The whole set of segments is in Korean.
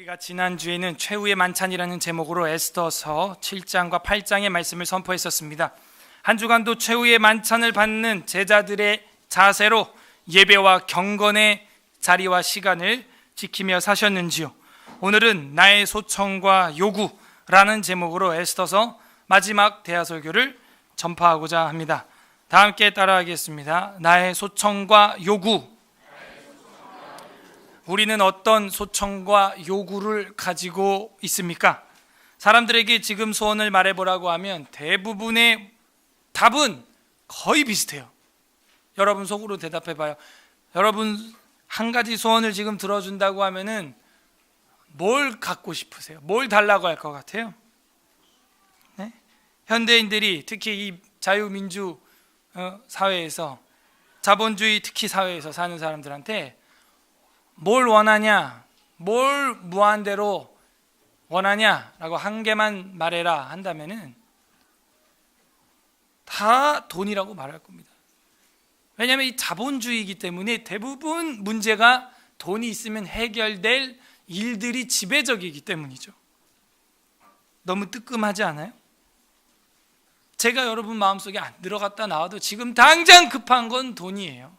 우리가 지난주에는 최후의 만찬이라는 제목으로 에스더서 7장과 8장의 말씀을 선포했었습니다. 한 주간도 최후의 만찬을 받는 제자들의 자세로 예배와 경건의 자리와 시간을 지키며 사셨는지요? 오늘은 나의 소청과 요구라는 제목으로 에스더서 마지막 대하설교를 전파하고자 합니다. 다 함께 따라하겠습니다. 나의 소청과 요구. 우리는 어떤 소청과 요구를 가지고 있습니까? 사람들에게 지금 소원을 말해보라고 하면 대부분의 답은 거의 비슷해요. 여러분 속으로 대답해봐요. 여러분 한 가지 소원을 지금 들어준다고 하면은 뭘 갖고 싶으세요? 뭘 달라고 할 것 같아요? 네? 현대인들이 특히 이 자유민주 사회에서, 자본주의 특히 사회에서 사는 사람들한테 뭘 원하냐, 뭘 무한대로 원하냐라고 한 개만 말해라 한다면은 다 돈이라고 말할 겁니다. 왜냐하면 이 자본주의이기 때문에 대부분 문제가 돈이 있으면 해결될 일들이 지배적이기 때문이죠. 너무 뜨끔하지 않아요? 제가 여러분 마음속에 안 들어갔다 나와도 지금 당장 급한 건 돈이에요.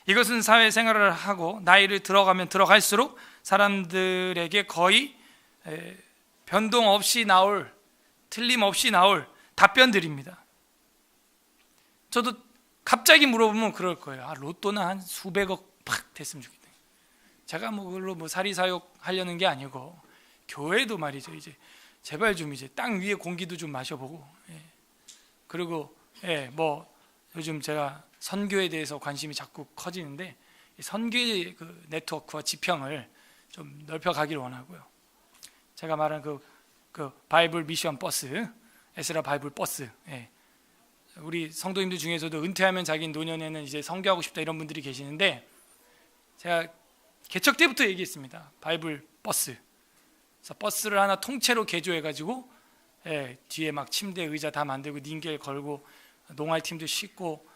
이것은 사회생활을 하고 나이를 들어가면 들어갈수록 사람들에게 거의 변동 없이 나올, 틀림없이 나올 답변들입니다. 저도 갑자기 물어보면 그럴 거예요. 로또는 한 수백억 팍 됐으면 좋겠다. 제가 그걸로 사리사욕 하려는 게 아니고, 교회도 말이죠. 이제 제발 좀 이제 땅 위에 공기도 좀 마셔보고, 그리고 요즘 제가 선교에 대해서 관심이 자꾸 커지는데, 선교의 그 네트워크와 지평을 좀 넓혀가기를 원하고요. 제가 말한 그 바이블 미션 버스, 에스라 바이블 버스, 우리 성도님들 중에서도 은퇴하면 자기 노년에는 이제 선교하고 싶다 이런 분들이 계시는데, 제가 개척 때부터 얘기했습니다. 바이블 버스. 그래서 버스를 하나 통째로 개조해가지고, 뒤에 막 침대, 의자 다 만들고 닌겔 걸고 농활팀도 싣고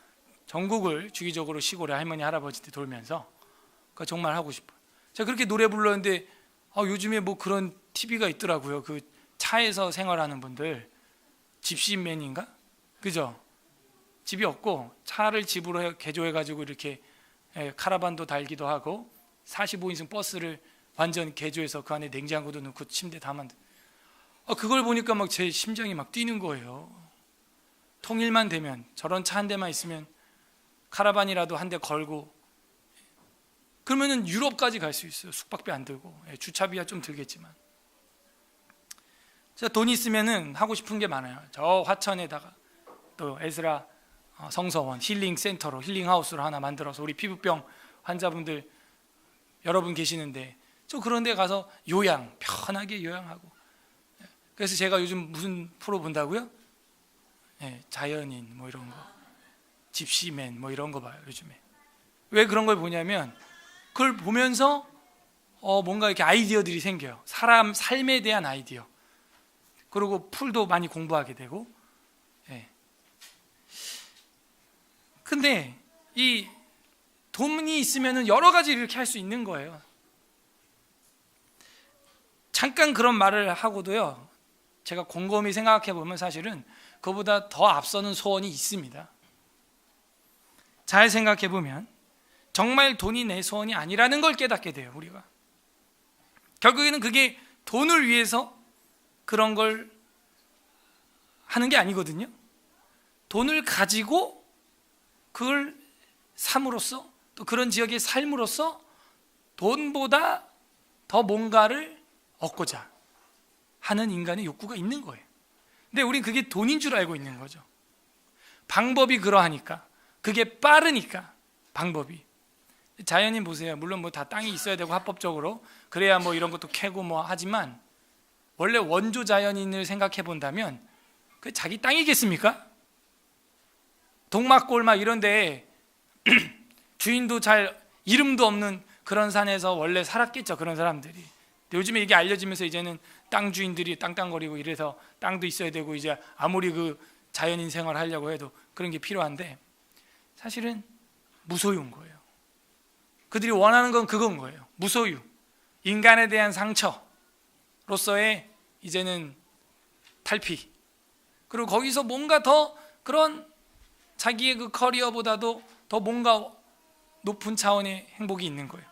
전국을 주기적으로 시골에 할머니 할아버지들 돌면서 그거 정말 하고 싶어요. 제가 그렇게 노래 불렀는데 요즘에 그런 TV가 있더라고요. 그 차에서 생활하는 분들, 집시맨인가? 그죠? 집이 없고 차를 집으로 개조해가지고 이렇게 카라반도 달기도 하고 45인승 버스를 완전 개조해서 그 안에 냉장고도 넣고 침대 다 만든. 그걸 보니까 제 심장이 뛰는 거예요. 통일만 되면, 저런 차 한 대만 있으면 카라반이라도 한 대 걸고, 그러면은 유럽까지 갈 수 있어요. 숙박비 안 들고. 주차비야 좀 들겠지만. 제가 돈 있으면은 하고 싶은 게 많아요. 저 화천에다가 또 에스라 성서원 힐링 센터로, 힐링 하우스로 하나 만들어서 우리 피부병 환자분들 여러분 계시는데, 저 그런 데 가서 편하게 요양하고. 그래서 제가 요즘 무슨 프로 본다고요? 자연인 이런 거, 집시맨 이런 거 봐요 요즘에. 왜 그런 걸 보냐면, 그걸 보면서 뭔가 이렇게 아이디어들이 생겨요. 사람 삶에 대한 아이디어. 그리고 풀도 많이 공부하게 되고. 근데 이 돈이 있으면 여러 가지 이렇게 할 수 있는 거예요. 잠깐 그런 말을 하고도요, 제가 곰곰이 생각해 보면 사실은 그보다 더 앞서는 소원이 있습니다. 잘 생각해 보면 정말 돈이 내 소원이 아니라는 걸 깨닫게 돼요. 우리가 결국에는 그게 돈을 위해서 그런 걸 하는 게 아니거든요. 돈을 가지고 그걸 삶으로써, 또 그런 지역의 삶으로써 돈보다 더 뭔가를 얻고자 하는 인간의 욕구가 있는 거예요. 근데 우린 그게 돈인 줄 알고 있는 거죠. 방법이 그러하니까, 그게 빠르니까. 방법이, 자연인 보세요. 물론 다 땅이 있어야 되고 합법적으로 그래야 이런 것도 캐고 하지만, 원래 원조 자연인을 생각해 본다면 그 자기 땅이겠습니까? 동막골막 이런데 주인도 잘, 이름도 없는 그런 산에서 원래 살았겠죠, 그런 사람들이. 근데 요즘에 이게 알려지면서 이제는 땅 주인들이 땅땅거리고 이래서 땅도 있어야 되고, 이제 아무리 그 자연인 생활을 하려고 해도 그런 게 필요한데, 사실은 무소유인 거예요. 그들이 원하는 건 그건 거예요. 무소유. 인간에 대한 상처로서의 이제는 탈피, 그리고 거기서 뭔가 더 그런 자기의 그 커리어보다도 더 뭔가 높은 차원의 행복이 있는 거예요.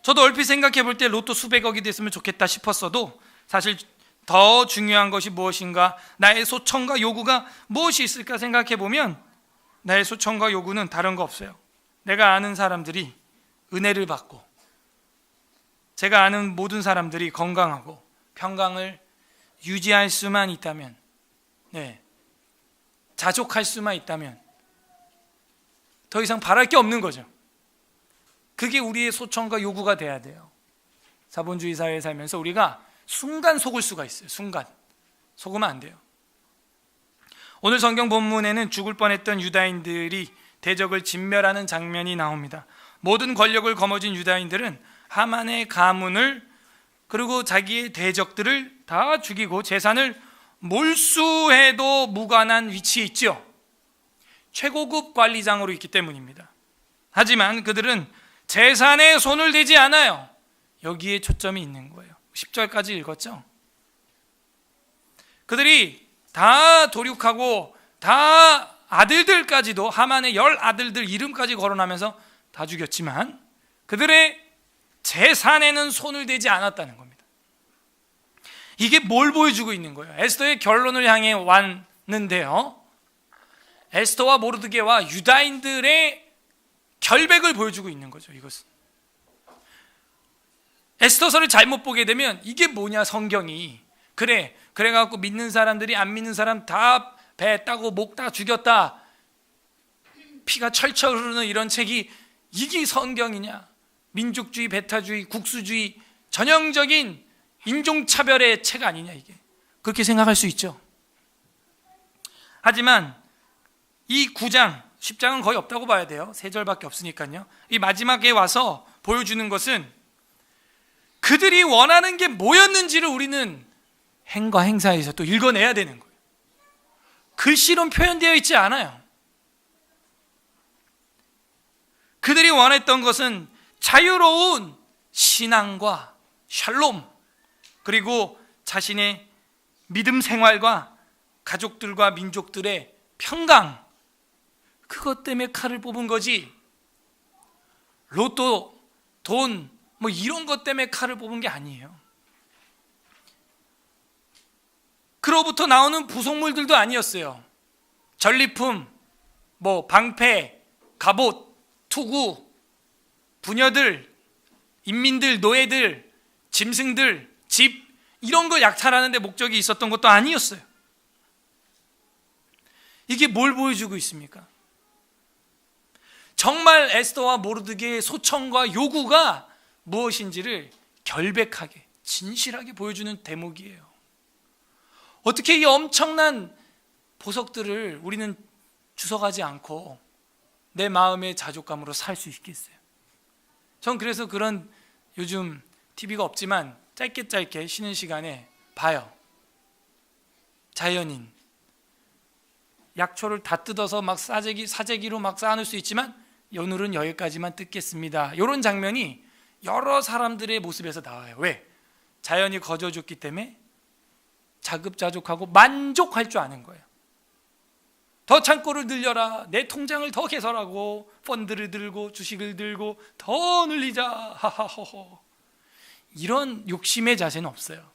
저도 얼핏 생각해 볼 때 로또 수백억이 됐으면 좋겠다 싶었어도 사실 더 중요한 것이 무엇인가, 나의 소청과 요구가 무엇이 있을까 생각해 보면 나의 소청과 요구는 다른 거 없어요. 내가 아는 사람들이 은혜를 받고, 제가 아는 모든 사람들이 건강하고 평강을 유지할 수만 있다면, 자족할 수만 있다면 더 이상 바랄 게 없는 거죠. 그게 우리의 소청과 요구가 돼야 돼요. 자본주의 사회에 살면서 우리가 순간 속을 수가 있어요. 순간 속으면 안 돼요. 오늘 성경 본문에는 죽을 뻔했던 유다인들이 대적을 진멸하는 장면이 나옵니다. 모든 권력을 거머쥔 유다인들은 하만의 가문을, 그리고 자기의 대적들을 다 죽이고 재산을 몰수해도 무관한 위치에 있죠. 최고급 관리장으로 있기 때문입니다. 하지만 그들은 재산에 손을 대지 않아요. 여기에 초점이 있는 거예요. 10절까지 읽었죠. 그들이 다 도륙하고 다 아들들까지도, 하만의 10아들들 이름까지 거론하면서 다 죽였지만 그들의 재산에는 손을 대지 않았다는 겁니다. 이게 뭘 보여주고 있는 거예요? 에스더의 결론을 향해 왔는데요, 에스더와 모르드게와 유다인들의 결백을 보여주고 있는 거죠. 이것은 에스더서를 잘못 보게 되면 이게 뭐냐, 성경이 그래갖고 믿는 사람들이 안 믿는 사람 다 배 따고 목 다 죽였다, 피가 철철 흐르는 이런 책이 이게 성경이냐? 민족주의, 배타주의, 국수주의, 전형적인 인종차별의 책 아니냐, 이게. 그렇게 생각할 수 있죠. 하지만 이 9장, 10장은 거의 없다고 봐야 돼요. 3절밖에 없으니까요. 이 마지막에 와서 보여주는 것은 그들이 원하는 게 뭐였는지를 우리는 행과 행사에서 또 읽어내야 되는 거예요. 글씨로는 표현되어 있지 않아요. 그들이 원했던 것은 자유로운 신앙과 샬롬, 그리고 자신의 믿음 생활과 가족들과 민족들의 평강, 그것 때문에 칼을 뽑은 거지, 로또, 돈, 뭐 이런 것 때문에 칼을 뽑은 게 아니에요. 그로부터 나오는 부속물들도 아니었어요. 전리품, 뭐 방패, 갑옷, 투구, 부녀들, 인민들, 노예들, 짐승들, 집, 이런 걸 약탈하는 데 목적이 있었던 것도 아니었어요. 이게 뭘 보여주고 있습니까? 정말 에스더와 모르드게의 소청과 요구가 무엇인지를 결백하게, 진실하게 보여주는 대목이에요. 어떻게 이 엄청난 보석들을 우리는 주워가지 않고 내 마음의 자족감으로 살 수 있겠어요? 전 그래서 그런, 요즘 TV가 없지만 짧게 쉬는 시간에 봐요. 자연인, 약초를 다 뜯어서 막 사재기로 막 쌓아놓을 수 있지만 오늘은 여기까지만 뜯겠습니다. 이런 장면이 여러 사람들의 모습에서 나와요. 왜? 자연이 거저줬기 때문에 자급자족하고 만족할 줄 아는 거예요. 더 창고를 늘려라, 내 통장을 더 개설하고 펀드를 들고 주식을 들고 더 늘리자, 하하호호. 이런 욕심의 자세는 없어요.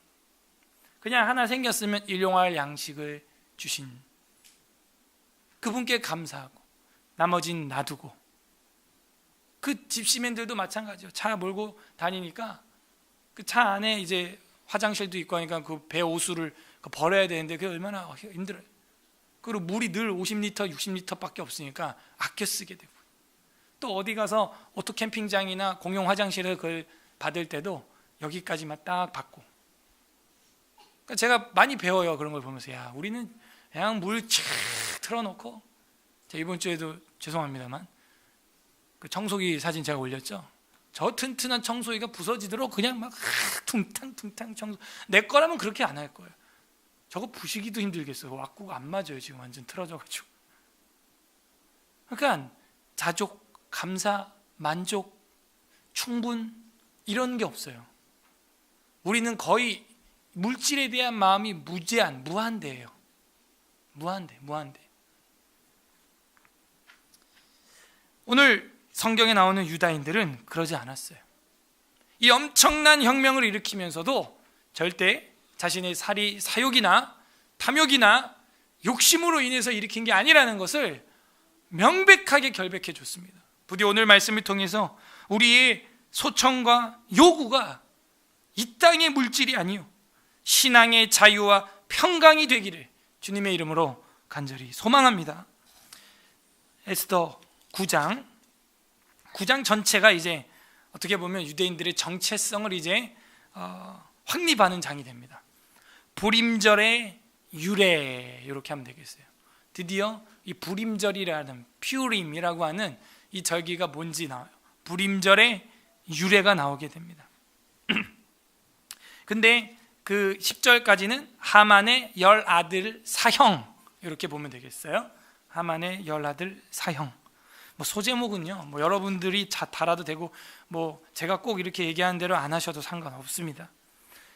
그냥 하나 생겼으면 일용할 양식을 주신 그분께 감사하고 나머진 놔두고. 그 집시맨들도 마찬가지예요. 차 몰고 다니니까 그 차 안에 이제 화장실도 있고 하니까 그 배 오수를 버려야 되는데 그게 얼마나 힘들어요. 그리고 물이 늘 50리터, 60리터밖에 없으니까 아껴 쓰게 되고, 또 어디 가서 오토 캠핑장이나 공용 화장실을 그걸 받을 때도 여기까지만 딱 받고. 그러니까 제가 많이 배워요. 그런 걸 보면서, 야, 우리는 그냥 물 쫙 틀어놓고, 제가 이번 주에도 죄송합니다만 그 청소기 사진 제가 올렸죠. 저 튼튼한 청소기가 부서지도록 그냥 막 퉁탕 청소. 내 거라면 그렇게 안 할 거예요. 저거 부시기도 힘들겠어요. 왁구가 안 맞아요. 지금 완전 틀어져가지고. 그러니까 자족, 감사, 만족, 충분, 이런 게 없어요. 우리는 거의 물질에 대한 마음이 무한대예요. 무한대. 오늘 성경에 나오는 유다인들은 그러지 않았어요. 이 엄청난 혁명을 일으키면서도 절대 자신의 사욕이나 탐욕이나 욕심으로 인해서 일으킨 게 아니라는 것을 명백하게 결백해 줬습니다. 부디 오늘 말씀을 통해서 우리의 소청과 요구가 이 땅의 물질이 아니요 신앙의 자유와 평강이 되기를 주님의 이름으로 간절히 소망합니다. 에스더 9장 전체가 이제 어떻게 보면 유대인들의 정체성을 이제 확립하는 장이 됩니다. 불임절의 유래, 이렇게 하면 되겠어요. 드디어 이 불임절이라는 퓨림이라고 하는 이 절기가 뭔지 나와요. 불임절의 유래가 나오게 됩니다. 근데 그 10절까지는 하만의 10아들 사형, 이렇게 보면 되겠어요. 하만의 10아들 사형. 뭐 소제목은요, 뭐 여러분들이 달아도 되고, 뭐 제가 꼭 이렇게 얘기하는 대로 안 하셔도 상관없습니다.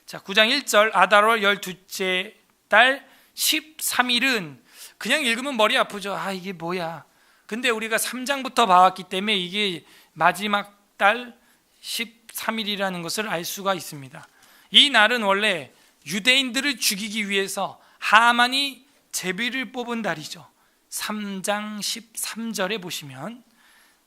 자, 9장 1절 아달월 12째 달 13일은 그냥 읽으면 머리 아프죠. 아, 이게 뭐야. 근데 우리가 3장부터 봐왔기 때문에 이게 마지막 달 13일이라는 것을 알 수가 있습니다. 이 날은 원래 유대인들을 죽이기 위해서 하만이 제비를 뽑은 날이죠. 3장 13절에 보시면,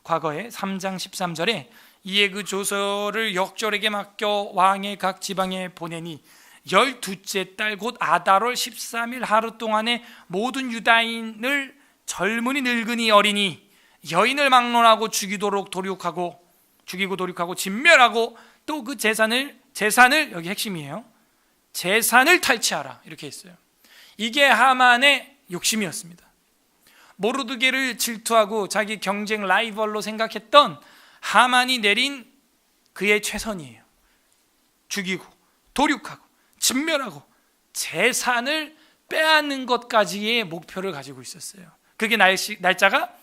과거에 3장 13절에 이에 그 조서를 역졸에게 맡겨 왕의 각 지방에 보내니 12째 달 곧 아달월 13일 하루 동안에 모든 유다인을 젊은이 늙은이 어린이 여인을 막론하고 죽이고 도륙하고 진멸하고 또 그 재산을 여기 핵심이에요. 재산을 탈취하라, 이렇게 했어요. 이게 하만의 욕심이었습니다. 모르드게를 질투하고 자기 경쟁 라이벌로 생각했던 하만이 내린 그의 최선이에요. 죽이고 도륙하고 진멸하고 재산을 빼앗는 것까지의 목표를 가지고 있었어요. 그게 날짜가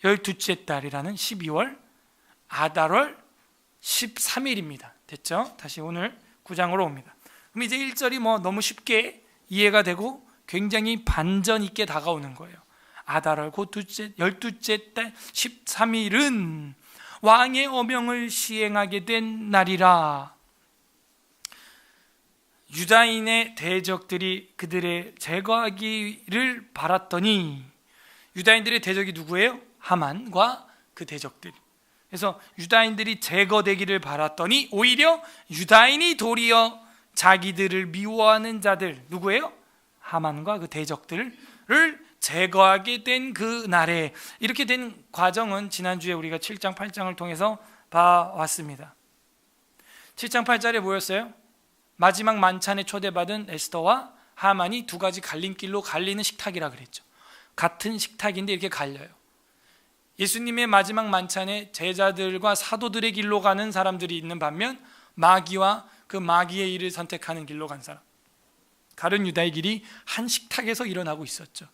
12째 달이라는 12월 아달월 13일입니다. 됐죠? 다시 오늘 9장으로 옵니다. 그럼 이제 1절이 뭐 너무 쉽게 이해가 되고 굉장히 반전 있게 다가오는 거예요. 아달월 곧 12째 달 13일은 왕의 어명을 시행하게 된 날이라. 유다인의 대적들이 그들의 제거하기를 바랐더니, 유다인들의 대적이 누구예요? 하만과 그 대적들. 그래서 유다인들이 제거되기를 바랐더니 오히려 유다인이 도리어 자기들을 미워하는 자들, 누구예요? 하만과 그 대적들을 제거하게 된 그 날에, 이렇게 된 과정은 지난주에 우리가 7장 8장을 통해서 봐왔습니다. 7장 8절에 뭐였어요? 마지막 만찬에 초대받은 에스더와 하만이 두 가지 갈림길로 갈리는 식탁이라 그랬죠. 같은 식탁인데 이렇게 갈려요. 예수님의 마지막 만찬에 제자들과 사도들의 길로 가는 사람들이 있는 반면 마귀와 그 마귀의 일을 선택하는 길로 간 사람, 가룟 유다의 길이 한 식탁에서 일어나고 있었죠.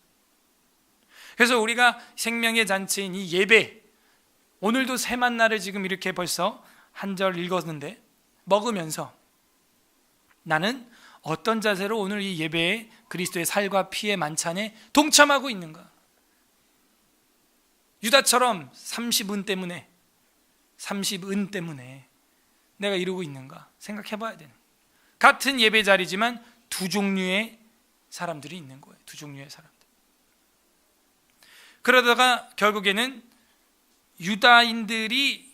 그래서 우리가 생명의 잔치인 이 예배, 오늘도 새 만나를 지금 이렇게 벌써 한 절 읽었는데 먹으면서 나는 어떤 자세로 오늘 이 예배에 그리스도의 살과 피의 만찬에 동참하고 있는가? 유다처럼 30은 때문에 내가 이루고 있는가 생각해 봐야 되는, 같은 예배 자리지만 두 종류의 사람들이 있는 거예요. 두 종류의 사람들. 그러다가 결국에는 유다인들이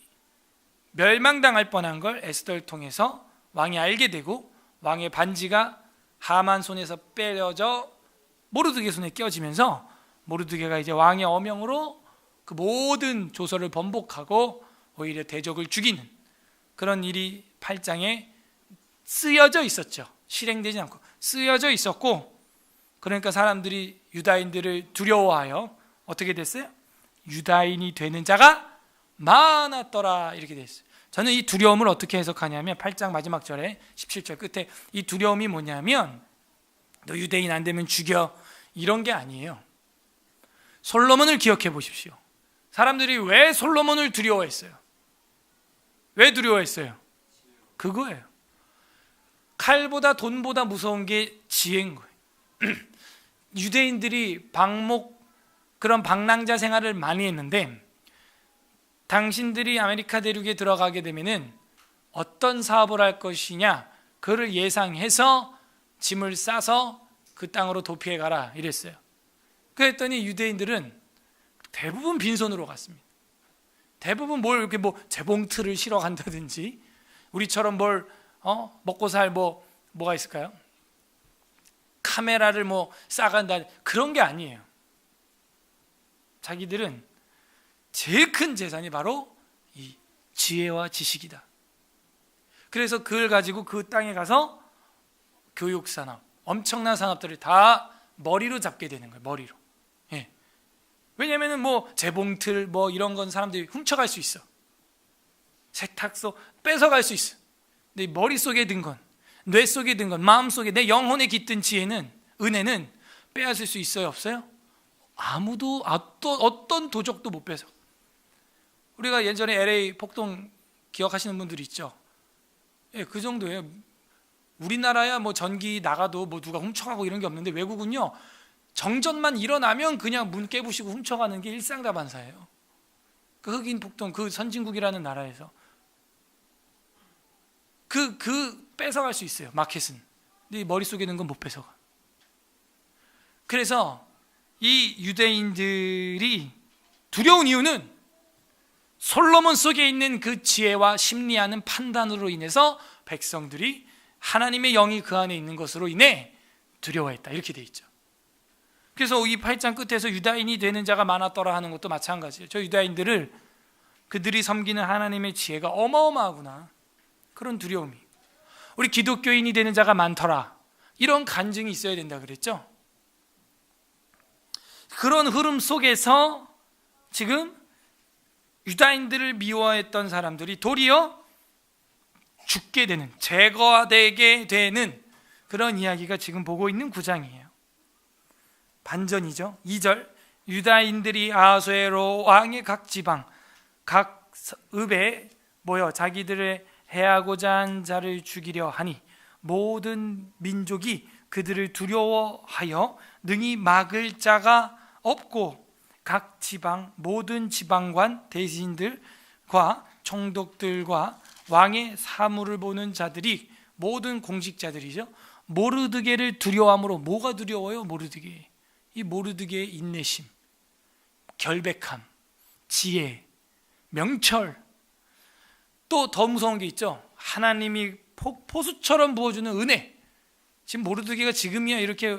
멸망당할 뻔한 걸 에스더를 통해서 왕이 알게 되고, 왕의 반지가 하만 손에서 빼려져 모르드게 손에 끼어지면서 모르드게가 이제 왕의 어명으로 그 모든 조서를 번복하고 오히려 대적을 죽이는 그런 일이 8장에 쓰여져 있었죠. 실행되지 않고 쓰여져 있었고, 그러니까 사람들이 유다인들을 두려워하여 어떻게 됐어요? 유다인이 되는 자가 많았더라, 이렇게 됐어요. 저는 이 두려움을 어떻게 해석하냐면 8장 마지막 절에 17절 끝에 이 두려움이 뭐냐면, 너 유대인 안 되면 죽여, 이런 게 아니에요. 솔로몬을 기억해 보십시오. 사람들이 왜 솔로몬을 두려워했어요? 왜 두려워했어요? 그거예요. 칼보다 돈보다 무서운 게 지혜인 거예요. 유대인들이 그런 방랑자 생활을 많이 했는데, 당신들이 아메리카 대륙에 들어가게 되면은 어떤 사업을 할 것이냐, 그를 예상해서 짐을 싸서 그 땅으로 도피해 가라 이랬어요. 그랬더니 유대인들은 대부분 빈손으로 갔습니다. 대부분 뭘 이렇게 재봉틀을 실어 간다든지, 우리처럼 뭘 먹고 살 뭐가 있을까요? 카메라를 싸간다, 그런 게 아니에요. 자기들은 제일 큰 재산이 바로 이 지혜와 지식이다. 그래서 그걸 가지고 그 땅에 가서 교육 산업, 엄청난 산업들을 다 머리로 잡게 되는 거예요. 머리로. 예. 왜냐면은 재봉틀 이런 건 사람들이 훔쳐갈 수 있어. 세탁소 뺏어갈 수 있어. 근데 머릿속에 든 건, 뇌 속에 든 건, 마음 속에, 내 영혼에 깃든 지혜는, 은혜는 빼앗을 수 있어요, 없어요? 아무도, 어떤 도적도 못 뺏어. 우리가 예전에 LA 폭동 기억하시는 분들이 있죠? 예, 그 정도예요. 우리나라야 전기 나가도 누가 훔쳐가고 이런 게 없는데, 외국은요, 정전만 일어나면 그냥 문 깨부시고 훔쳐가는 게 일상다반사예요. 그 흑인 폭동, 그 선진국이라는 나라에서 뺏어갈 수 있어요, 마켓은. 근데 머릿속에 있는 건 못 뺏어가. 그래서 이 유대인들이 두려운 이유는 솔로몬 속에 있는 그 지혜와 심리하는 판단으로 인해서 백성들이 하나님의 영이 그 안에 있는 것으로 인해 두려워했다, 이렇게 돼 있죠. 그래서 이 8장 끝에서 유다인이 되는 자가 많았더라 하는 것도 마찬가지예요. 저 유다인들을, 그들이 섬기는 하나님의 지혜가 어마어마하구나, 그런 두려움이. 우리 기독교인이 되는 자가 많더라, 이런 간증이 있어야 된다 그랬죠. 그런 흐름 속에서 지금 유다인들을 미워했던 사람들이 도리어 죽게 되는, 제거되게 되는 그런 이야기가 지금 보고 있는 9장이에요. 반전이죠. 2절, 유다인들이 아하수에로 왕의 각 지방 각 읍에 모여 자기들을 해하고자 한 자를 죽이려 하니 모든 민족이 그들을 두려워하여 능히 막을 자가 없고, 각 지방 모든 지방관 대신들과 총독들과 왕의 사무를 보는 자들이, 모든 공직자들이죠, 모르드게를 두려워함으로. 뭐가 두려워요? 모르드게. 이 모르드게의 인내심, 결백함, 지혜, 명철. 또 더 무서운 게 있죠. 하나님이 포수처럼 부어주는 은혜. 지금 모르드게가 지금이야 이렇게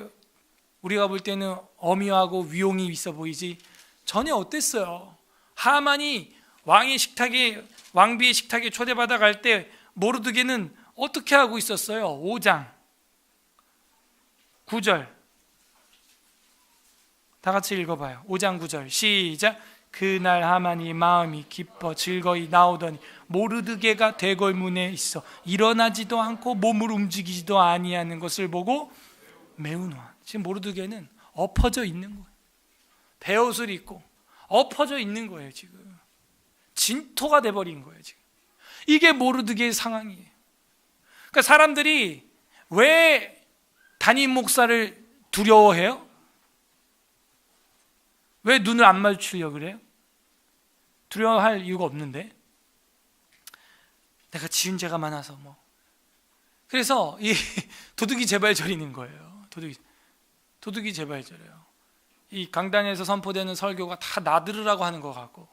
우리가 볼 때는 어미하고 위용이 있어 보이지, 전혀 어땠어요? 하만이 왕비의 식탁에 초대받아 갈 때 모르드게는 어떻게 하고 있었어요? 5장 9절 다 같이 읽어봐요. 5장 9절 시작. 그날 하만이 마음이 기뻐 즐거이 나오더니 모르드게가 대궐문에 있어 일어나지도 않고 몸을 움직이지도 아니하는 것을 보고 매우 노한. 지금 모르드게는 엎어져 있는 거예요. 베옷을 입고 엎어져 있는 거예요. 지금 진토가 돼버린 거예요. 지금 이게 모르드게의 상황이에요. 그러니까 사람들이 왜 담임 목사를 두려워해요? 왜 눈을 안 마주치려고 그래요? 두려워할 이유가 없는데, 내가 지은 죄가 많아서 그래서 이 도둑이 제발저리는 거예요. 도둑이 제발저려요. 이 강단에서 선포되는 설교가 다 나들으라고 하는 것 같고,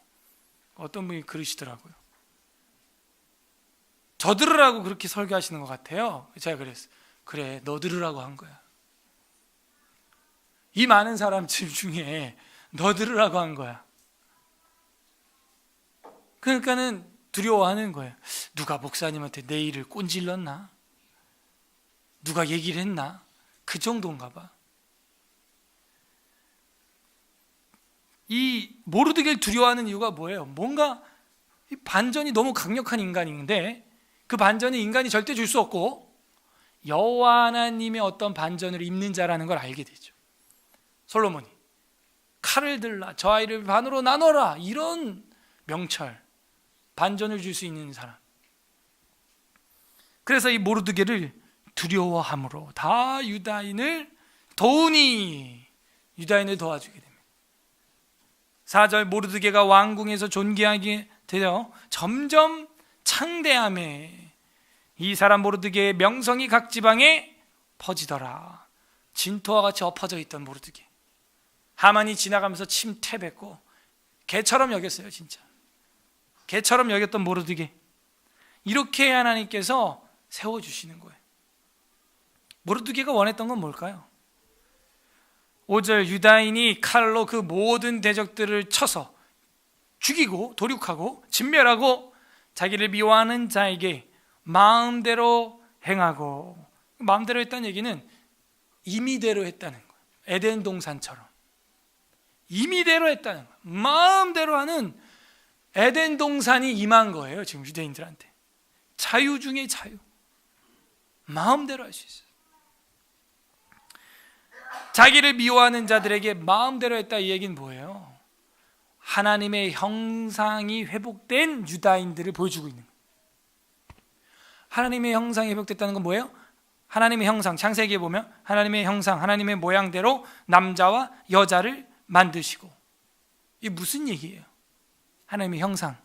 어떤 분이 그러시더라고요. 저 들으라고 그렇게 설교하시는 것 같아요. 제가 그랬어요. 그래, 너 들으라고 한 거야. 이 많은 사람 중에 너 들으라고 한 거야. 그러니까는 두려워하는 거예요. 누가 목사님한테 내 일을 꼰질렀나? 누가 얘기를 했나? 그 정도인가 봐. 이 모르드게를 두려워하는 이유가 뭐예요? 뭔가 이 반전이 너무 강력한 인간인데, 그 반전이 인간이 절대 줄 수 없고 여호와 하나님의 어떤 반전을 입는 자라는 걸 알게 되죠. 솔로몬이 칼을 들라 저 아이를 반으로 나눠라, 이런 명철, 반전을 줄 수 있는 사람. 그래서 이 모르드게를 두려워함으로 다 유다인을 도우니 유다인을 도와주게 됩니다. 4절 모르드게가 왕궁에서 존귀하게 되어 점점 창대함에 이 사람 모르드게의 명성이 각 지방에 퍼지더라. 진토와 같이 엎어져 있던 모르드게, 하만이 지나가면서 침태뱉고 개처럼 여겼어요. 진짜 개처럼 여겼던 모르드게, 이렇게 하나님께서 세워주시는 거예요. 모르드게가 원했던 건 뭘까요? 5절 유다인이 칼로 그 모든 대적들을 쳐서 죽이고 도륙하고 진멸하고 자기를 미워하는 자에게 마음대로 행하고, 마음대로 했다는 얘기는 임의대로 했다는 거예요. 에덴 동산처럼 임의대로 했다는 거예요. 마음대로 하는 에덴 동산이 임한 거예요. 지금 유대인들한테 자유 중에 자유, 마음대로 할 수 있어요. 자기를 미워하는 자들에게 마음대로 했다, 이 얘기는 뭐예요? 하나님의 형상이 회복된 유다인들을 보여주고 있는 거예요. 하나님의 형상이 회복됐다는 건 뭐예요? 하나님의 형상, 창세기에 보면 하나님의 형상, 하나님의 모양대로 남자와 여자를 만드시고, 이게 무슨 얘기예요? 하나님의 형상.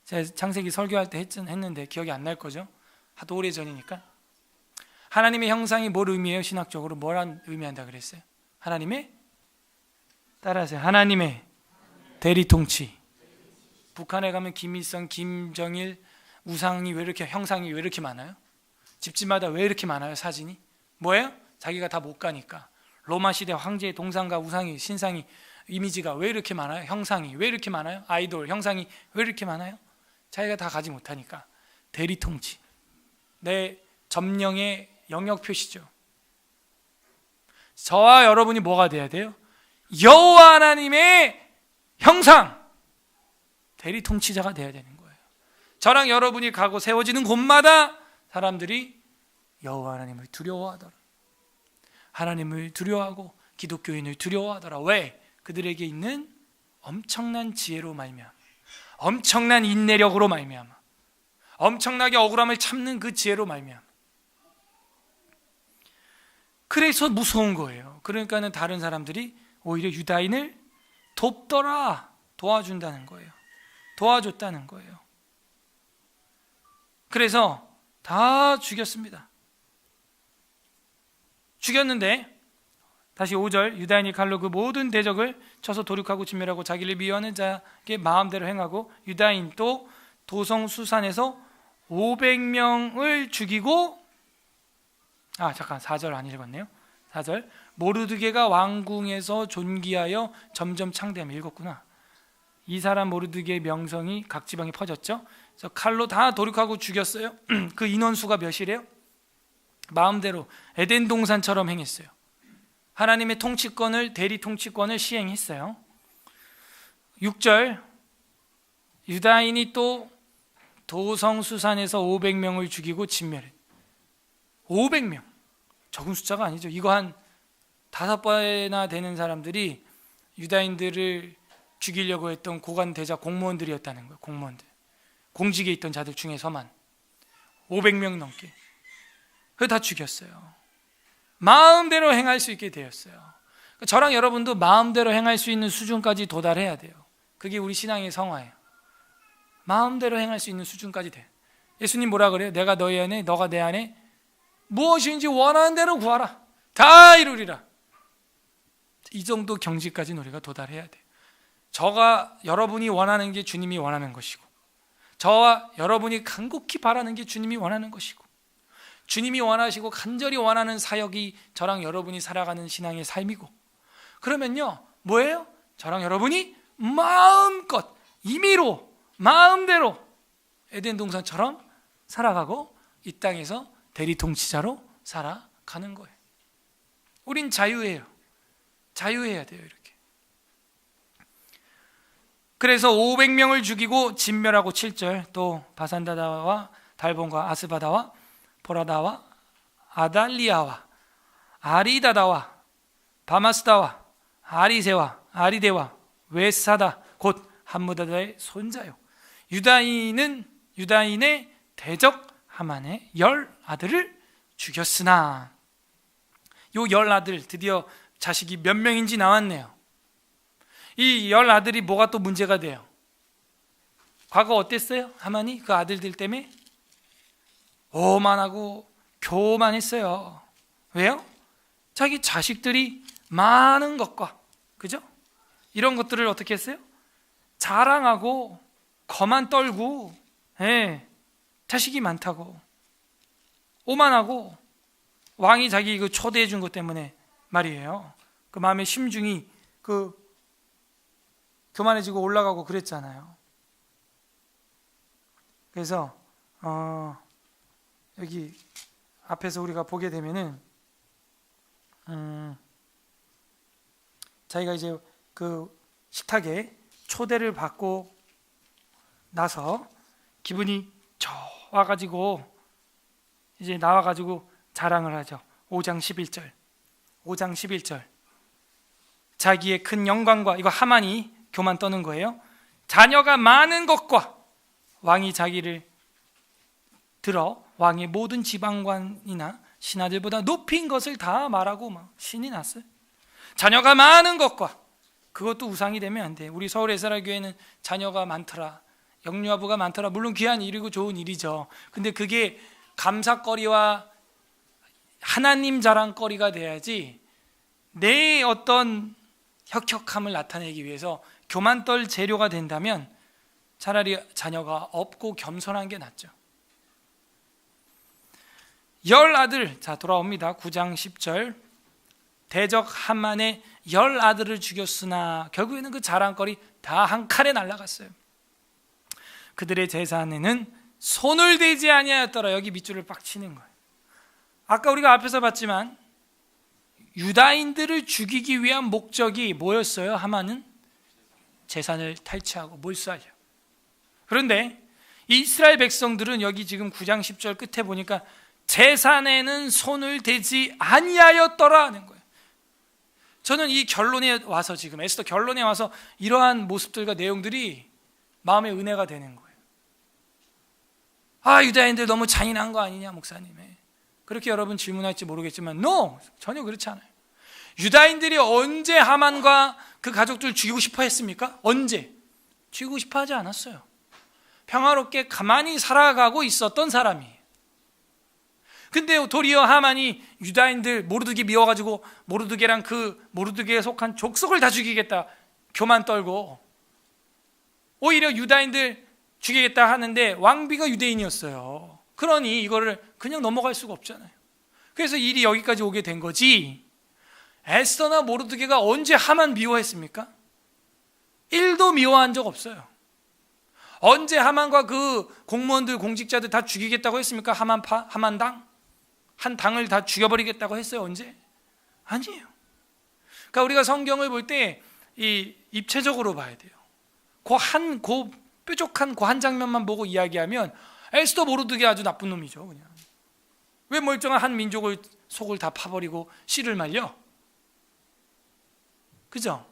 제가 창세기 설교할 때 했는데 기억이 안 날 거죠? 하도 오래전이니까. 하나님의 형상이 뭘 의미해요? 신학적으로 뭘 의미한다 그랬어요? 하나님의, 따라하세요, 하나님의 대리통치. 북한에 가면 김일성, 김정일 우상이 왜 이렇게, 형상이 왜 이렇게 많아요? 집집마다 왜 이렇게 많아요? 사진이 뭐예요? 자기가 다 못 가니까. 로마 시대 황제의 동상과 우상이, 신상이, 이미지가 왜 이렇게 많아요? 형상이 왜 이렇게 많아요? 아이돌 형상이 왜 이렇게 많아요? 자기가 다 가지 못하니까. 대리통치, 내 점령의 영역 표시죠. 저와 여러분이 뭐가 돼야 돼요? 여호와 하나님의 형상, 대리통치자가 돼야 되는 거예요. 저랑 여러분이 가고 세워지는 곳마다 사람들이 여호와 하나님을 두려워하더라. 하나님을 두려워하고 기독교인을 두려워하더라. 왜? 그들에게 있는 엄청난 지혜로 말미암아, 엄청난 인내력으로 말미암아, 엄청나게 억울함을 참는 그 지혜로 말미암아. 그래서 무서운 거예요. 그러니까는 다른 사람들이 오히려 유다인을 돕더라, 도와준다는 거예요. 도와줬다는 거예요. 그래서 다 죽였습니다. 죽였는데 다시 5절 유다인이 칼로 그 모든 대적을 쳐서 도륙하고 진멸하고 자기를 미워하는 자에게 마음대로 행하고, 유다인 또 도성 수산에서 500명을 죽이고, 4절 안 읽었네요. 4절 모르드게가 왕궁에서 존귀하여 점점 창대함. 읽었구나. 이 사람 모르드게의 명성이 각 지방에 퍼졌죠. 그래서 칼로 다 도륙하고 죽였어요. 그 인원수가 몇이래요? 마음대로 에덴 동산처럼 행했어요. 하나님의 통치권을, 대리 통치권을 시행했어요. 6절 유다인이 또 도성수산에서 500명을 죽이고 진멸해. 500명 적은 숫자가 아니죠. 이거 한 5배나 되는 사람들이 유다인들을 죽이려고 했던 고관 대자 공무원들이었다는 거예요. 공무원들, 공직에 있던 자들 중에서만 500명 넘게. 그걸 다 죽였어요. 마음대로 행할 수 있게 되었어요. 저랑 여러분도 마음대로 행할 수 있는 수준까지 도달해야 돼요. 그게 우리 신앙의 성화예요. 마음대로 행할 수 있는 수준까지 돼. 예수님 뭐라 그래요? 내가 너희 안에, 너가 내 안에 무엇인지 원하는 대로 구하라, 다 이루리라. 이 정도 경지까지 우리가 도달해야 돼요. 저가 여러분이 원하는 게 주님이 원하는 것이고, 저와 여러분이 간곡히 바라는 게 주님이 원하는 것이고, 주님이 원하시고 간절히 원하는 사역이 저랑 여러분이 살아가는 신앙의 삶이고, 그러면요 뭐예요? 저랑 여러분이 마음껏 임의로 마음대로 에덴 동산처럼 살아가고 이 땅에서 대리통치자로 살아가는 거예요. 우린 자유해요. 자유해야 돼요. 이렇게. 그래서 500명을 죽이고 진멸하고, 7절 또 바산다다와 달본과 아스바다와 보라다와 아달리아와 아리다다와 바마스다와 아리세와 아리데와 웨사다 곧 함무다다의 손자요. 유다인의 대적 하만의 10아들을 죽였으나, 요 10아들 드디어 자식이 몇 명인지 나왔네요. 이 10아들이 뭐가 또 문제가 돼요? 과거 어땠어요? 하만이 그 아들들 때문에 오만하고 교만했어요. 왜요? 자기 자식들이 많은 것과, 그죠? 이런 것들을 어떻게 했어요? 자랑하고 거만 떨고, 자식이 많다고 오만하고, 왕이 자기 그 초대해 준 것 때문에 말이에요. 그 마음의 심중이 교만해지고 올라가고 그랬잖아요. 그래서 여기 앞에서 우리가 보게 되면은 자기가 이제 그 식탁에 초대를 받고 나서 기분이 좋아가지고 이제 나와가지고 자랑을 하죠. 5장 11절 자기의 큰 영광과, 이거 하만이 교만 떠는 거예요. 자녀가 많은 것과 왕이 자기를 들어 왕의 모든 지방관이나 신하들보다 높인 것을 다 말하고 막 신이 났어요. 자녀가 많은 것과, 그것도 우상이 되면 안 돼. 우리 서울 에스라 교회는 자녀가 많더라, 영유아부가 많더라, 물론 귀한 일이고 좋은 일이죠. 근데 그게 감사거리와 하나님 자랑거리가 돼야지, 내 어떤 혁혁함을 나타내기 위해서 교만 떨 재료가 된다면 차라리 자녀가 없고 겸손한 게 낫죠. 10아들, 자 돌아옵니다. 9장 10절 대적 하만의 10아들을 죽였으나, 결국에는 그 자랑거리 다 한 칼에 날아갔어요. 그들의 재산에는 손을 대지 아니하였더라. 여기 밑줄을 빡 치는 거예요. 아까 우리가 앞에서 봤지만 유다인들을 죽이기 위한 목적이 뭐였어요? 하만은 재산을 탈취하고 몰수하려. 그런데 이스라엘 백성들은 여기 지금 9장 10절 끝에 보니까 재산에는 손을 대지 아니하였더라 하는 거예요. 저는 이 결론에 와서, 지금 에스더 결론에 와서 이러한 모습들과 내용들이 마음의 은혜가 되는 거예요. 유다인들 너무 잔인한 거 아니냐 목사님, 그렇게 여러분 질문할지 모르겠지만 no, 전혀 그렇지 않아요. 유다인들이 언제 하만과 그 가족들 죽이고 싶어 했습니까? 언제? 죽이고 싶어 하지 않았어요. 평화롭게 가만히 살아가고 있었던 사람이에요. 근데 도리어 하만이 유다인들 모르드게 미워가지고 모르드게랑 그 모르드게에 속한 족속을 다 죽이겠다 교만 떨고, 오히려 유다인들 죽이겠다 하는데 왕비가 유대인이었어요. 그러니 이거를 그냥 넘어갈 수가 없잖아요. 그래서 일이 여기까지 오게 된 거지, 에스더나 모르드게가 언제 하만 미워했습니까? 1도 미워한 적 없어요. 언제 하만과 그 공무원들 공직자들 다 죽이겠다고 했습니까? 하만당? 한 당을 다 죽여버리겠다고 했어요? 언제? 아니에요. 그러니까 우리가 성경을 볼 때 이 입체적으로 봐야 돼요. 그 뾰족한 그 한 장면만 보고 이야기하면 에스더 모르드게 아주 나쁜 놈이죠. 그냥 왜 멀쩡한 한 민족을 속을 다 파버리고 씨를 말려? 그죠?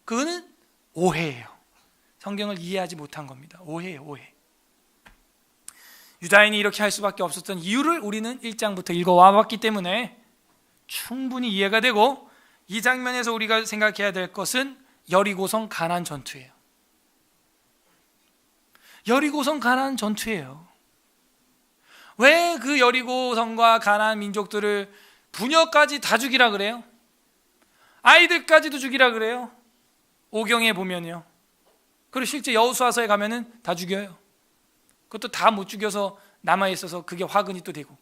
그거는 오해예요. 성경을 이해하지 못한 겁니다. 오해예요, 오해. 유다인이 이렇게 할 수밖에 없었던 이유를 우리는 1장부터 읽어와봤기 때문에 충분히 이해가 되고, 이 장면에서 우리가 생각해야 될 것은 여리고성 가나안 전투예요. 여리고성 가나안 전투예요. 왜 그 여리고성과 가나안 민족들을 부녀까지 다 죽이라 그래요? 아이들까지도 죽이라 그래요? 오경에 보면요. 그리고 실제 여호수아서에 가면은 다 죽여요. 그것도 다 못 죽여서 남아있어서 그게 화근이 또 되고.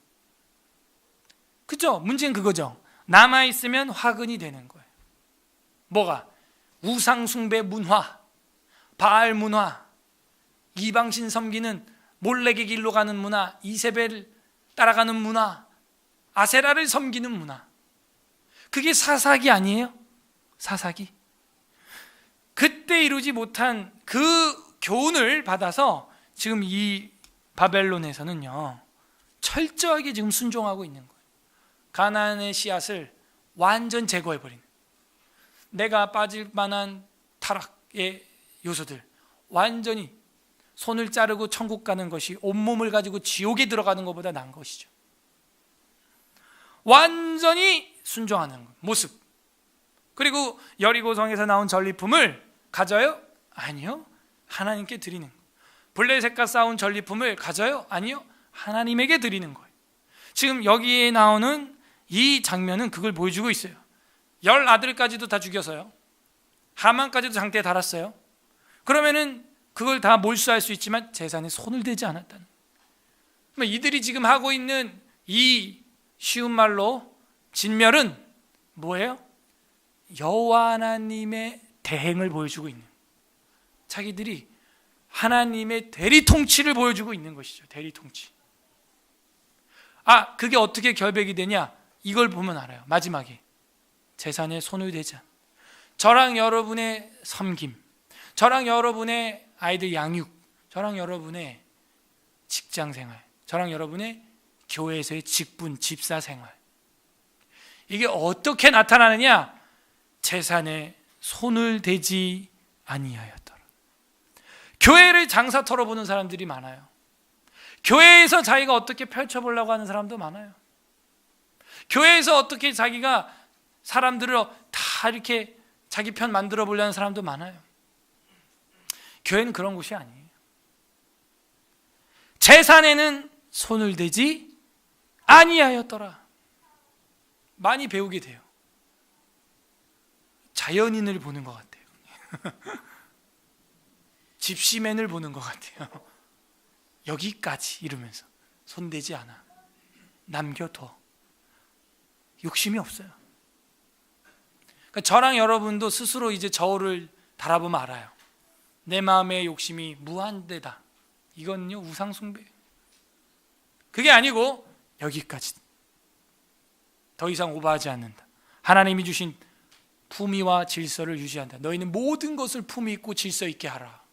그죠? 문제는 그거죠. 남아있으면 화근이 되는 거예요. 뭐가? 우상숭배 문화, 바알 문화, 이방신 섬기는 몰렉의 길로 가는 문화, 이세벨 따라가는 문화, 아세라를 섬기는 문화. 그게 사사기 아니에요? 사사기. 그때 이루지 못한 그 교훈을 받아서 지금 이 바벨론에서는요, 철저하게 지금 순종하고 있는 거예요. 가나안의 씨앗을 완전 제거해버리는, 내가 빠질 만한 타락의 요소들 완전히 손을 자르고 천국 가는 것이 온몸을 가지고 지옥에 들어가는 것보다 나은 것이죠. 완전히 순종하는 모습. 그리고 여리고성에서 나온 전리품을 가져요? 아니요. 하나님께 드리는 거예요. 블레셋과 싸운 전리품을 가져요? 아니요. 하나님에게 드리는 거예요. 지금 여기에 나오는 이 장면은 그걸 보여주고 있어요. 10아들까지도 다 죽여서요. 하만까지도 장대에 달았어요. 그러면은 그걸 다 몰수할 수 있지만 재산에 손을 대지 않았다는. 이들이 지금 하고 있는 이 쉬운 말로 진멸은 뭐예요? 여호와 하나님의 대행을 보여주고 있는, 자기들이 하나님의 대리 통치를 보여주고 있는 것이죠. 대리 통치. 그게 어떻게 결백이 되냐? 이걸 보면 알아요. 마지막에 재산에 손을 대자. 저랑 여러분의 섬김, 저랑 여러분의 아이들 양육, 저랑 여러분의 직장 생활, 저랑 여러분의 교회에서의 직분, 집사 생활, 이게 어떻게 나타나느냐? 재산에 손을 대지 아니하였더라. 교회를 장사 털어보는 사람들이 많아요. 교회에서 자기가 어떻게 펼쳐보려고 하는 사람도 많아요. 교회에서 어떻게 자기가 사람들을 다 이렇게 자기 편 만들어 보려는 사람도 많아요. 교회는 그런 곳이 아니에요. 재산에는 손을 대지 아니하였더라. 많이 배우게 돼요. 자연인을 보는 것 같아요. 집시맨을 보는 것 같아요. 여기까지 이러면서 손대지 않아. 남겨둬. 욕심이 없어요. 그러니까 저랑 여러분도 스스로 이제 저울을 달아보면 알아요. 내 마음의 욕심이 무한대다. 이건요 우상숭배예요. 그게 아니고 여기까지, 더 이상 오버하지 않는다. 하나님이 주신 품위와 질서를 유지한다. 너희는 모든 것을 품위 있고 질서 있게 하라.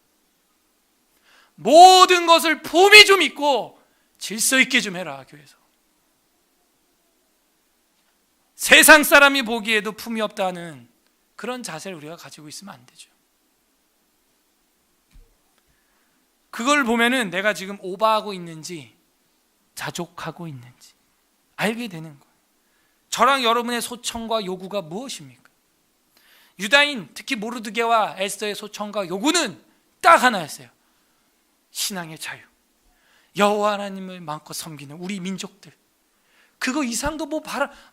모든 것을 품위 좀 있고 질서 있게 좀 해라. 교회에서 세상 사람이 보기에도 품위 없다는 그런 자세를 우리가 가지고 있으면 안 되죠. 그걸 보면은 내가 지금 오버하고 있는지 자족하고 있는지 알게 되는 거예요. 저랑 여러분의 소청과 요구가 무엇입니까? 유다인, 특히 모르드게와 에스더의 소청과 요구는 딱 하나였어요. 신앙의 자유, 여호와 하나님을 마음껏 섬기는 우리 민족들. 그거 이상도 뭐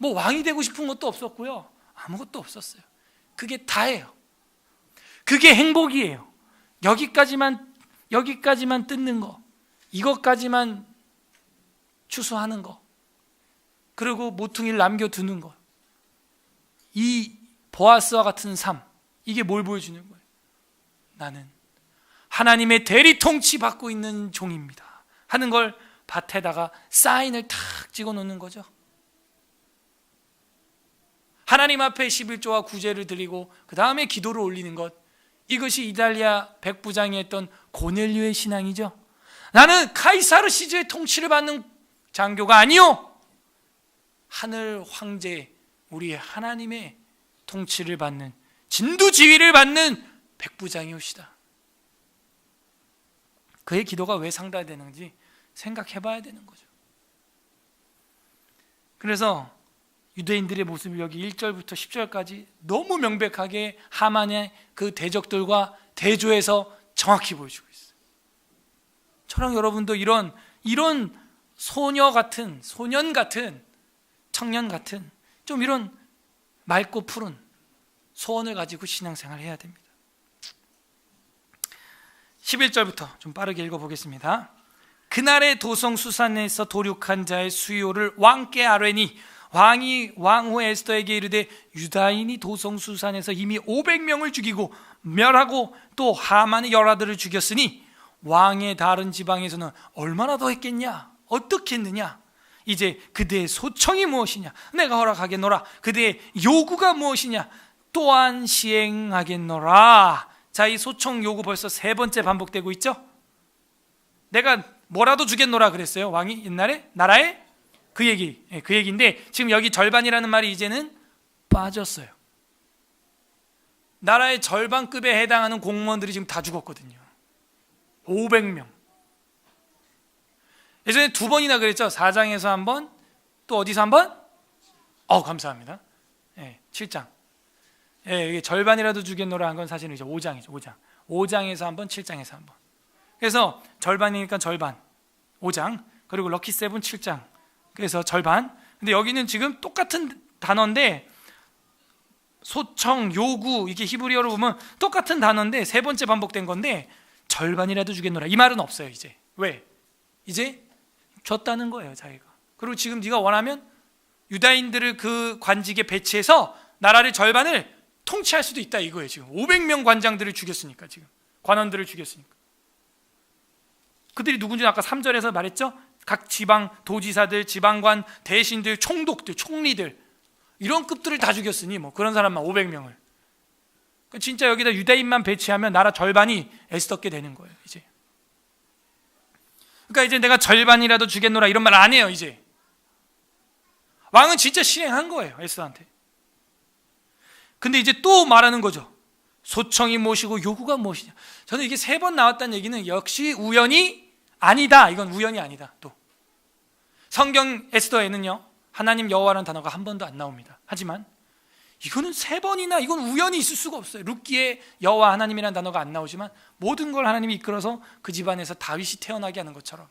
왕이 되고 싶은 것도 없었고요, 아무것도 없었어요. 그게 다예요. 그게 행복이에요. 여기까지만 뜯는 거, 이것까지만 추수하는 거, 그리고 모퉁이를 남겨두는 거, 이 보아스와 같은 삶, 이게 뭘 보여주는 거예요? 나는 하나님의 대리 통치 받고 있는 종입니다 하는 걸 밭에다가 사인을 탁 찍어 놓는 거죠. 하나님 앞에 11조와 구제를 드리고 그 다음에 기도를 올리는 것, 이것이 이달리아 백부장이 했던 고넬료의 신앙이죠. 나는 카이사르 시즈의 통치를 받는 장교가 아니요, 하늘 황제 우리 하나님의 통치를 받는, 진두지휘를 받는 백부장이옵시다. 그의 기도가 왜 상달되는지 생각해 봐야 되는 거죠. 그래서 유대인들의 모습이 여기 1절부터 10절까지 너무 명백하게 하만의 그 대적들과 대조해서 정확히 보여주고 있어요. 저랑 여러분도 이런 소녀 같은, 소년 같은, 청년 같은 좀 이런 맑고 푸른 소원을 가지고 신앙생활을 해야 됩니다. 11절부터 좀 빠르게 읽어보겠습니다. 그날의 도성 수산에서 도륙한 자의 수요를 왕께 아뢰니 왕이 왕후 에스더에게 이르되 유다인이 도성 수산에서 이미 500명을 죽이고 멸하고 또 하만의 열아들을 죽였으니 왕의 다른 지방에서는 얼마나 더 했겠냐, 어떻게 했느냐. 이제 그대의 소청이 무엇이냐, 내가 허락하겠노라. 그대의 요구가 무엇이냐, 또한 시행하겠노라. 자, 이 소청 요구 벌써 3번째 반복되고 있죠. 내가 뭐라도 주겠노라 그랬어요, 왕이 옛날에 나라에. 그 얘기인데 지금 여기 절반이라는 말이 이제는 빠졌어요. 나라의 절반급에 해당하는 공무원들이 지금 다 죽었거든요. 500명. 예전에 2번이나 그랬죠. 4장에서 한 번, 또 어디서 한 번? 감사합니다. 7장. 이게 절반이라도 주겠노라 한 건 사실은 이제 5장이죠. 5장. 5장에서 한 번, 7장에서 한 번. 그래서 절반이니까 절반. 5장. 그리고 럭키 세븐 7장. 그래서 절반. 근데 여기는 지금 똑같은 단어인데 소청, 요구, 이게 히브리어로 보면 똑같은 단어인데 세 번째 반복된 건데 절반이라도 주겠노라. 이 말은 없어요, 이제. 왜? 이제 줬다는 거예요, 자기가. 그리고 지금 네가 원하면 유다인들을 그 관직에 배치해서 나라를 절반을 통치할 수도 있다 이거예요. 지금 500명 관장들을 죽였으니까, 지금 관원들을 죽였으니까. 그들이 누군지 아까 3절에서 말했죠. 각 지방 도지사들, 지방관, 대신들, 총독들, 총리들 이런 급들을 다 죽였으니 뭐 그런 사람만 500명을. 진짜 여기다 유대인만 배치하면 나라 절반이 애쓰게 되는 거예요, 이제. 그러니까 이제 내가 절반이라도 주겠노라 이런 말 안 해요, 이제. 왕은 진짜 실행한 거예요, 에스더한테. 근데 이제 또 말하는 거죠. 소청이 무엇이고 요구가 무엇이냐. 저는 이게 3번 나왔다는 얘기는 역시 우연이 아니다. 이건 우연이 아니다. 또 성경 에스더에는요, 하나님 여호와라는 단어가 한 번도 안 나옵니다. 하지만 이거는 3번이나 이건 우연이 있을 수가 없어요. 룻기에 여호와 하나님이라는 단어가 안 나오지만 모든 걸 하나님이 이끌어서 그 집안에서 다윗이 태어나게 하는 것처럼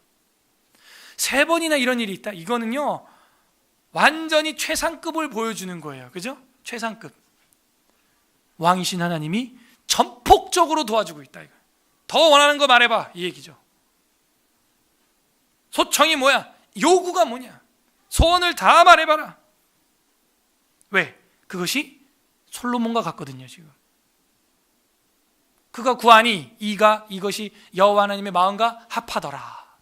3번이나 이런 일이 있다. 이거는요 완전히 최상급을 보여주는 거예요. 그죠? 최상급. 왕이신 하나님이 전폭적으로 도와주고 있다. 이거. 더 원하는 거 말해봐, 이 얘기죠. 소청이 뭐야? 요구가 뭐냐? 소원을 다 말해봐라. 왜? 그것이 솔로몬과 같거든요, 지금. 그가 구하니 이것이 여호와 하나님의 마음과 합하더라.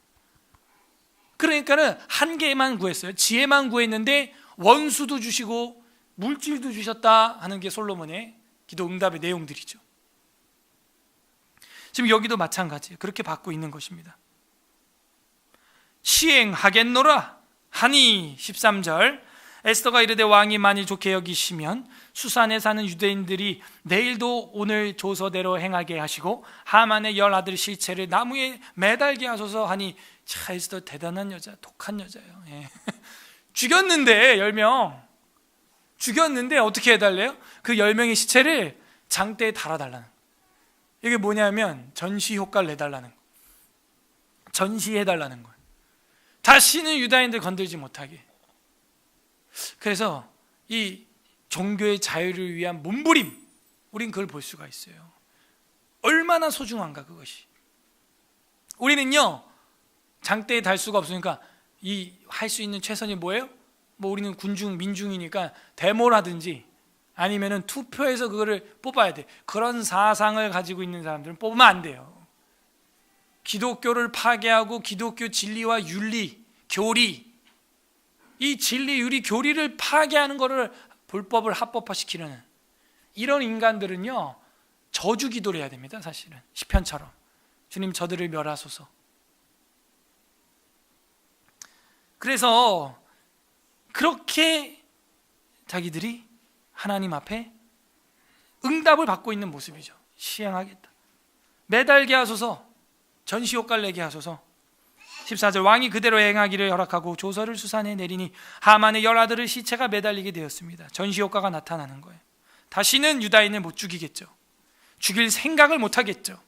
그러니까는 한 개만 구했어요. 지혜만 구했는데 원수도 주시고 물질도 주셨다 하는 게 솔로몬의 기도 응답의 내용들이죠. 지금 여기도 마찬가지예요. 그렇게 받고 있는 것입니다. 시행하겠노라 하니 13절 에스더가 이르되 왕이 만일 좋게 여기시면 수산에 사는 유대인들이 내일도 오늘 조서대로 행하게 하시고 하만의 10아들 실체를 나무에 매달게 하소서 하니 차, 에스더 대단한 여자, 독한 여자예요. 죽였는데 10명 죽였는데 어떻게 해달래요? 그 10명의 시체를 장대에 달아달라는. 이게 뭐냐면 전시 효과를 내달라는 거. 전시해달라는 거예요. 다시는 유다인들 건들지 못하게. 그래서 이 종교의 자유를 위한 몸부림, 우린 그걸 볼 수가 있어요. 얼마나 소중한가 그것이. 우리는요 장대에 달 수가 없으니까 이 할 수 있는 최선이 뭐예요? 뭐 우리는 군중 민중이니까 데모라든지 아니면은 투표해서 그거를 뽑아야 돼. 그런 사상을 가지고 있는 사람들은 뽑으면 안 돼요. 기독교를 파괴하고 기독교 진리와 윤리, 교리, 이 진리, 윤리, 교리를 파괴하는 것을 불법을 합법화시키려는 이런 인간들은요 저주 기도를 해야 됩니다. 사실은 시편처럼 주님 저들을 멸하소서. 그래서 그렇게 자기들이 하나님 앞에 응답을 받고 있는 모습이죠. 시행하겠다. 매달게 하소서. 전시효과를 내게 하소서. 14절 왕이 그대로 행하기를 허락하고 조서를 수산에 내리니 하만의 10아들의 시체가 매달리게 되었습니다. 전시효과가 나타나는 거예요. 다시는 유다인을 못 죽이겠죠. 죽일 생각을 못 하겠죠.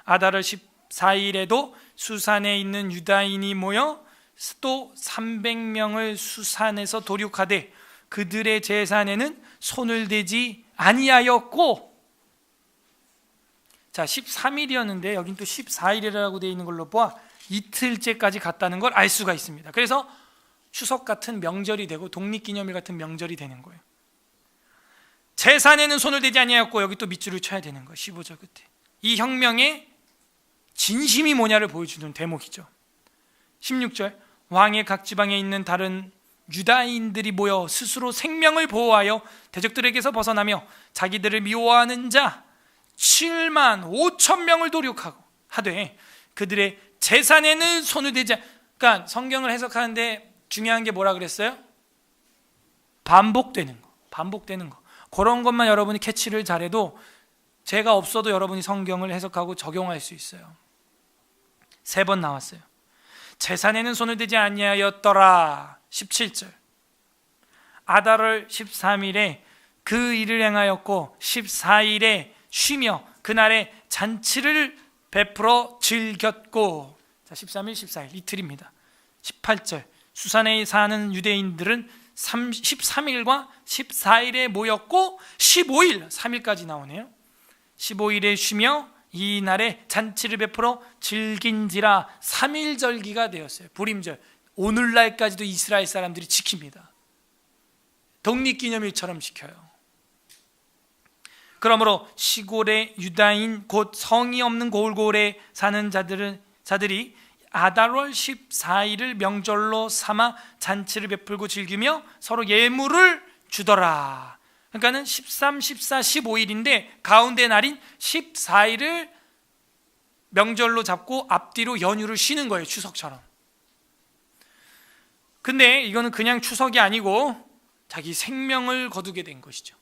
아달월 14일에도 수산에 있는 유다인이 모여 또 300명을 수산에서 도륙하되 그들의 제산에는 손을 대지 아니하였고, 자 13일이었는데 여긴 또 14일이라고 되어 있는 걸로 보아 이틀째까지 갔다는 걸 알 수가 있습니다. 그래서 추석 같은 명절이 되고 독립기념일 같은 명절이 되는 거예요. 제산에는 손을 대지 아니하였고, 여기 또 밑줄을 쳐야 되는 거예요. 15절 끝에 이 혁명의 진심이 뭐냐를 보여주는 대목이죠. 16절 왕의 각 지방에 있는 다른 유다인들이 모여 스스로 생명을 보호하여 대적들에게서 벗어나며 자기들을 미워하는 자 7만 5천 명을 도륙하고 하되 그들의 재산에는 손을 대지. 그러니까 성경을 해석하는데 중요한 게 뭐라 그랬어요? 반복되는 거, 반복되는 거. 그런 것만 여러분이 캐치를 잘해도 죄가 없어도 여러분이 성경을 해석하고 적용할 수 있어요. 3번 나왔어요. 제산에는 손을 대지 아니하였더라. 17절. 아달월 13일에 그 일을 행하였고 14일에 쉬며 그날에 잔치를 베풀어 즐겼고. 자, 13일 14일 이틀입니다. 18절. 수산에 사는 유대인들은 13일과 14일에 모였고 15일 3일까지 나오네요. 15일에 쉬며 이 날에 잔치를 베풀어 즐긴지라 3일 절기가 되었어요. 불임절. 오늘날까지도 이스라엘 사람들이 지킵니다. 독립기념일처럼 지켜요. 그러므로 시골의 유다인 곧 성이 없는 고을고을에 사는 자들이 아달월 14일을 명절로 삼아 잔치를 베풀고 즐기며 서로 예물을 주더라. 그러니까는 13, 14, 15일인데 가운데 날인 14일을 명절로 잡고 앞뒤로 연휴를 쉬는 거예요. 추석처럼. 근데 이거는 그냥 추석이 아니고 자기 생명을 거두게 된 것이죠.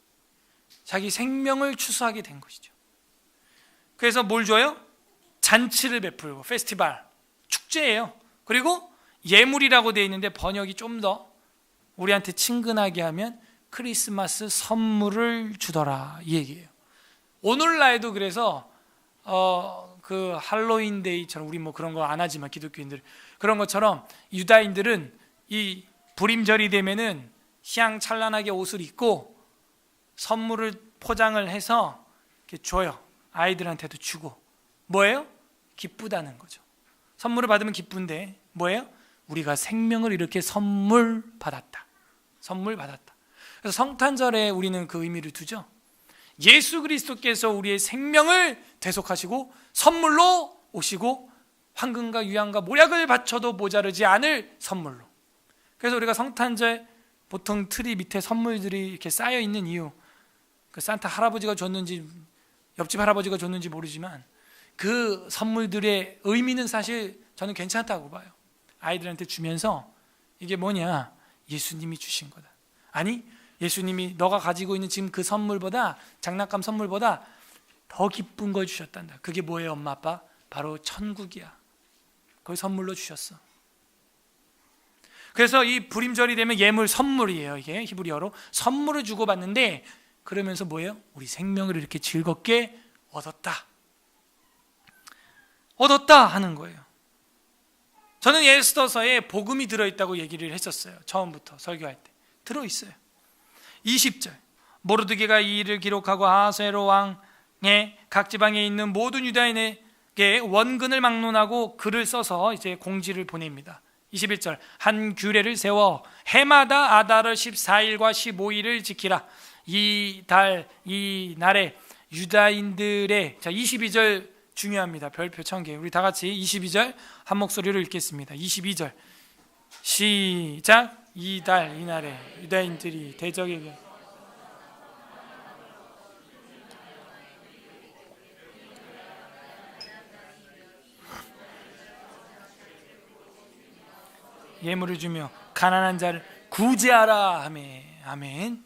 자기 생명을 추수하게 된 것이죠. 그래서 뭘 줘요? 잔치를 베풀고, 페스티벌, 축제예요. 그리고 예물이라고 되어 있는데 번역이 좀 더 우리한테 친근하게 하면 크리스마스 선물을 주더라, 이 얘기예요. 오늘날에도 그래서 그 할로윈 데이처럼, 우리 뭐 그런 거 안 하지만 기독교인들 그런 것처럼 유다인들은 이 불임절이 되면은 희양찬란하게 옷을 입고 선물을 포장을 해서 이렇게 줘요. 아이들한테도 주고. 뭐예요? 기쁘다는 거죠. 선물을 받으면 기쁜데 뭐예요? 우리가 생명을 이렇게 선물 받았다. 선물 받았다. 그래서 성탄절에 우리는 그 의미를 두죠. 예수 그리스도께서 우리의 생명을 대속하시고 선물로 오시고 황금과 유향과 모략을 바쳐도 모자르지 않을 선물로. 그래서 우리가 성탄절 보통 트리 밑에 선물들이 이렇게 쌓여 있는 이유, 그 산타 할아버지가 줬는지 옆집 할아버지가 줬는지 모르지만 그 선물들의 의미는 사실 저는 괜찮다고 봐요. 아이들한테 주면서 이게 뭐냐? 예수님이 주신 거다. 아니, 예수님이 너가 가지고 있는 지금 그 선물보다, 장난감 선물보다 더 기쁜 걸 주셨단다. 그게 뭐예요, 엄마 아빠? 바로 천국이야. 그걸 선물로 주셨어. 그래서 이 불임절이 되면 예물, 선물이에요. 이게 히브리어로 선물을 주고받는데, 그러면서 뭐예요? 우리 생명을 이렇게 즐겁게 얻었다 하는 거예요. 저는 에스더서에 복음이 들어있다고 얘기를 했었어요. 처음부터 설교할 때 들어있어요. 20절. 모르드게가 이 일을 기록하고 아하수에로 왕의 각 지방에 있는 모든 유다인에게 원근을 막론하고 글을 써서 이제 공지를 보냅니다. 21절. 한 규례를 세워 해마다 아달월 14일과 15일을 지키라. 이 날에 유다인들의, 자 22절 중요합니다. 별표 1000개. 우리 다 같이 22절 한 목소리로 읽겠습니다. 22절 시작. 이날에 유다인들이 대적에게 예물을 주며 가난한 자를 구제하라 하매. 아멘.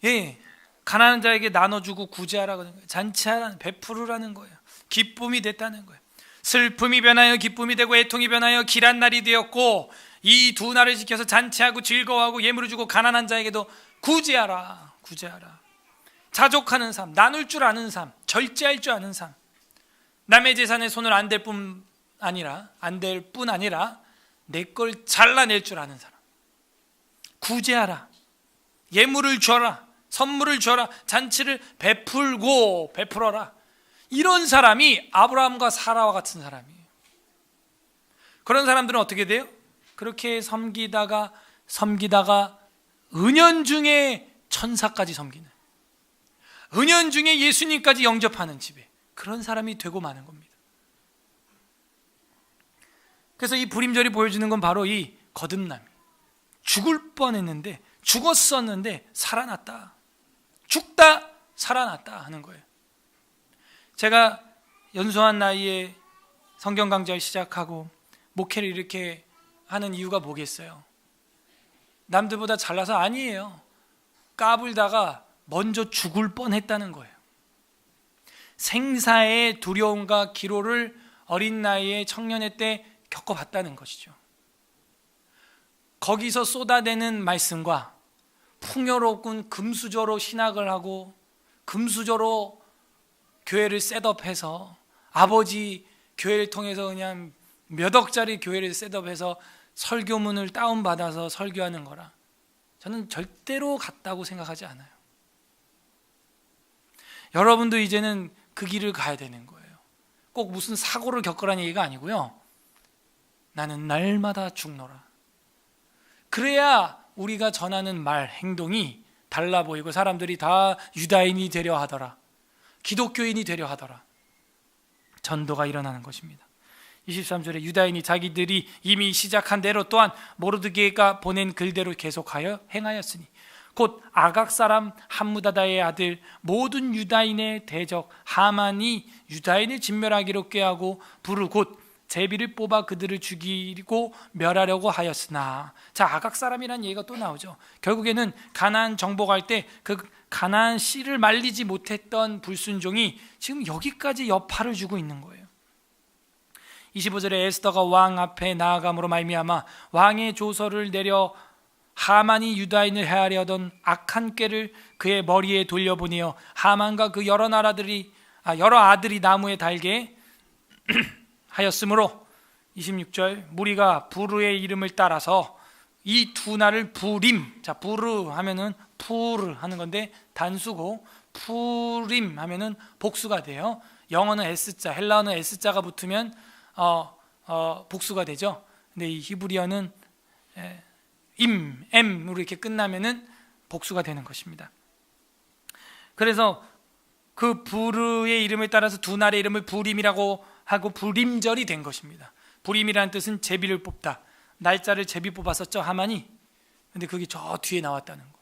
예, 가난한 자에게 나눠주고 구제하라는 거예요. 잔치하라는, 베푸르라는 거예요. 기쁨이 됐다는 거예요. 슬픔이 변하여 기쁨이 되고 애통이 변하여 길한 날이 되었고, 이 두 날을 지켜서 잔치하고 즐거워하고 예물을 주고 가난한 자에게도 구제하라. 자족하는 삶, 나눌 줄 아는 삶, 절제할 줄 아는 삶. 남의 재산에 손을 안 댈 뿐 아니라 내 걸 잘라낼 줄 아는 사람. 구제하라. 예물을 줘라. 선물을 줘라. 잔치를 베풀어라. 이런 사람이 아브라함과 사라와 같은 사람이에요. 그런 사람들은 어떻게 돼요? 그렇게 섬기다가 은연중에 천사까지 섬기는, 은연중에 예수님까지 영접하는 집에, 그런 사람이 되고 마는 겁니다. 그래서 이 불임절이 보여주는 건 바로 이 거듭남이, 죽을 뻔했는데, 죽었었는데 살아났다, 죽다 살아났다 하는 거예요. 제가 연소한 나이에 성경 강좌를 시작하고 목회를 이렇게 하는 이유가 뭐겠어요? 남들보다 잘나서 아니에요. 까불다가 먼저 죽을 뻔했다는 거예요. 생사의 두려움과 기로를 어린 나이에 청년의 때 겪어봤다는 것이죠. 거기서 쏟아내는 말씀과 풍요롭군 금수저로 신학을 하고 금수저로 교회를 셋업해서 아버지 교회를 통해서 그냥 몇 억짜리 교회를 셋업해서 설교문을 다운받아서 설교하는 거라 저는 절대로 같다고 생각하지 않아요. 여러분도 이제는 그 길을 가야 되는 거예요. 꼭 무슨 사고를 겪으라는 얘기가 아니고요. 나는 날마다 죽노라. 그래야 우리가 전하는 말, 행동이 달라 보이고 사람들이 다 유다인이 되려 하더라, 기독교인이 되려 하더라, 전도가 일어나는 것입니다. 23절에 유다인이 자기들이 이미 시작한 대로 또한 모르드게가 보낸 글대로 계속하여 행하였으니 곧 아각 사람 함무다다의 아들 모든 유다인의 대적 하만이 유다인을 진멸하기로 꾀하고 부르 곧 제비를 뽑아 그들을 죽이고 멸하려고 하였으나, 자, 아각 사람이라는 얘기가 또 나오죠. 결국에는 가나안 정복할 때 그 가나안 씨를 말리지 못했던 불순종이 지금 여기까지 여파를 주고 있는 거예요. 25절에 에스더가 왕 앞에 나아감으로 말미암아 왕의 조서를 내려 하만이 유다인을 해하려던 악한 꾀를 그의 머리에 돌려보내어 하만과 그 여러 아들이 나무에 달게 하였으므로 26절 무리가 부르의 이름을 따라서 이 두 날을 부림, 자, 부르 하면은 푸르 하는 건데 단수고 푸림 하면은 복수가 돼요. 영어는 S자, 헬라어는 S자가 붙으면 복수가 되죠. 근데 이 히브리어는 M으로 이렇게 끝나면은 복수가 되는 것입니다. 그래서 그 부르의 이름을 따라서 두 날의 이름을 부림이라고 하고 부림절이 된 것입니다. 부림이라는 뜻은 제비를 뽑다. 날짜를 제비 뽑았었죠, 하만이. 근데 그게 저 뒤에 나왔다는 거.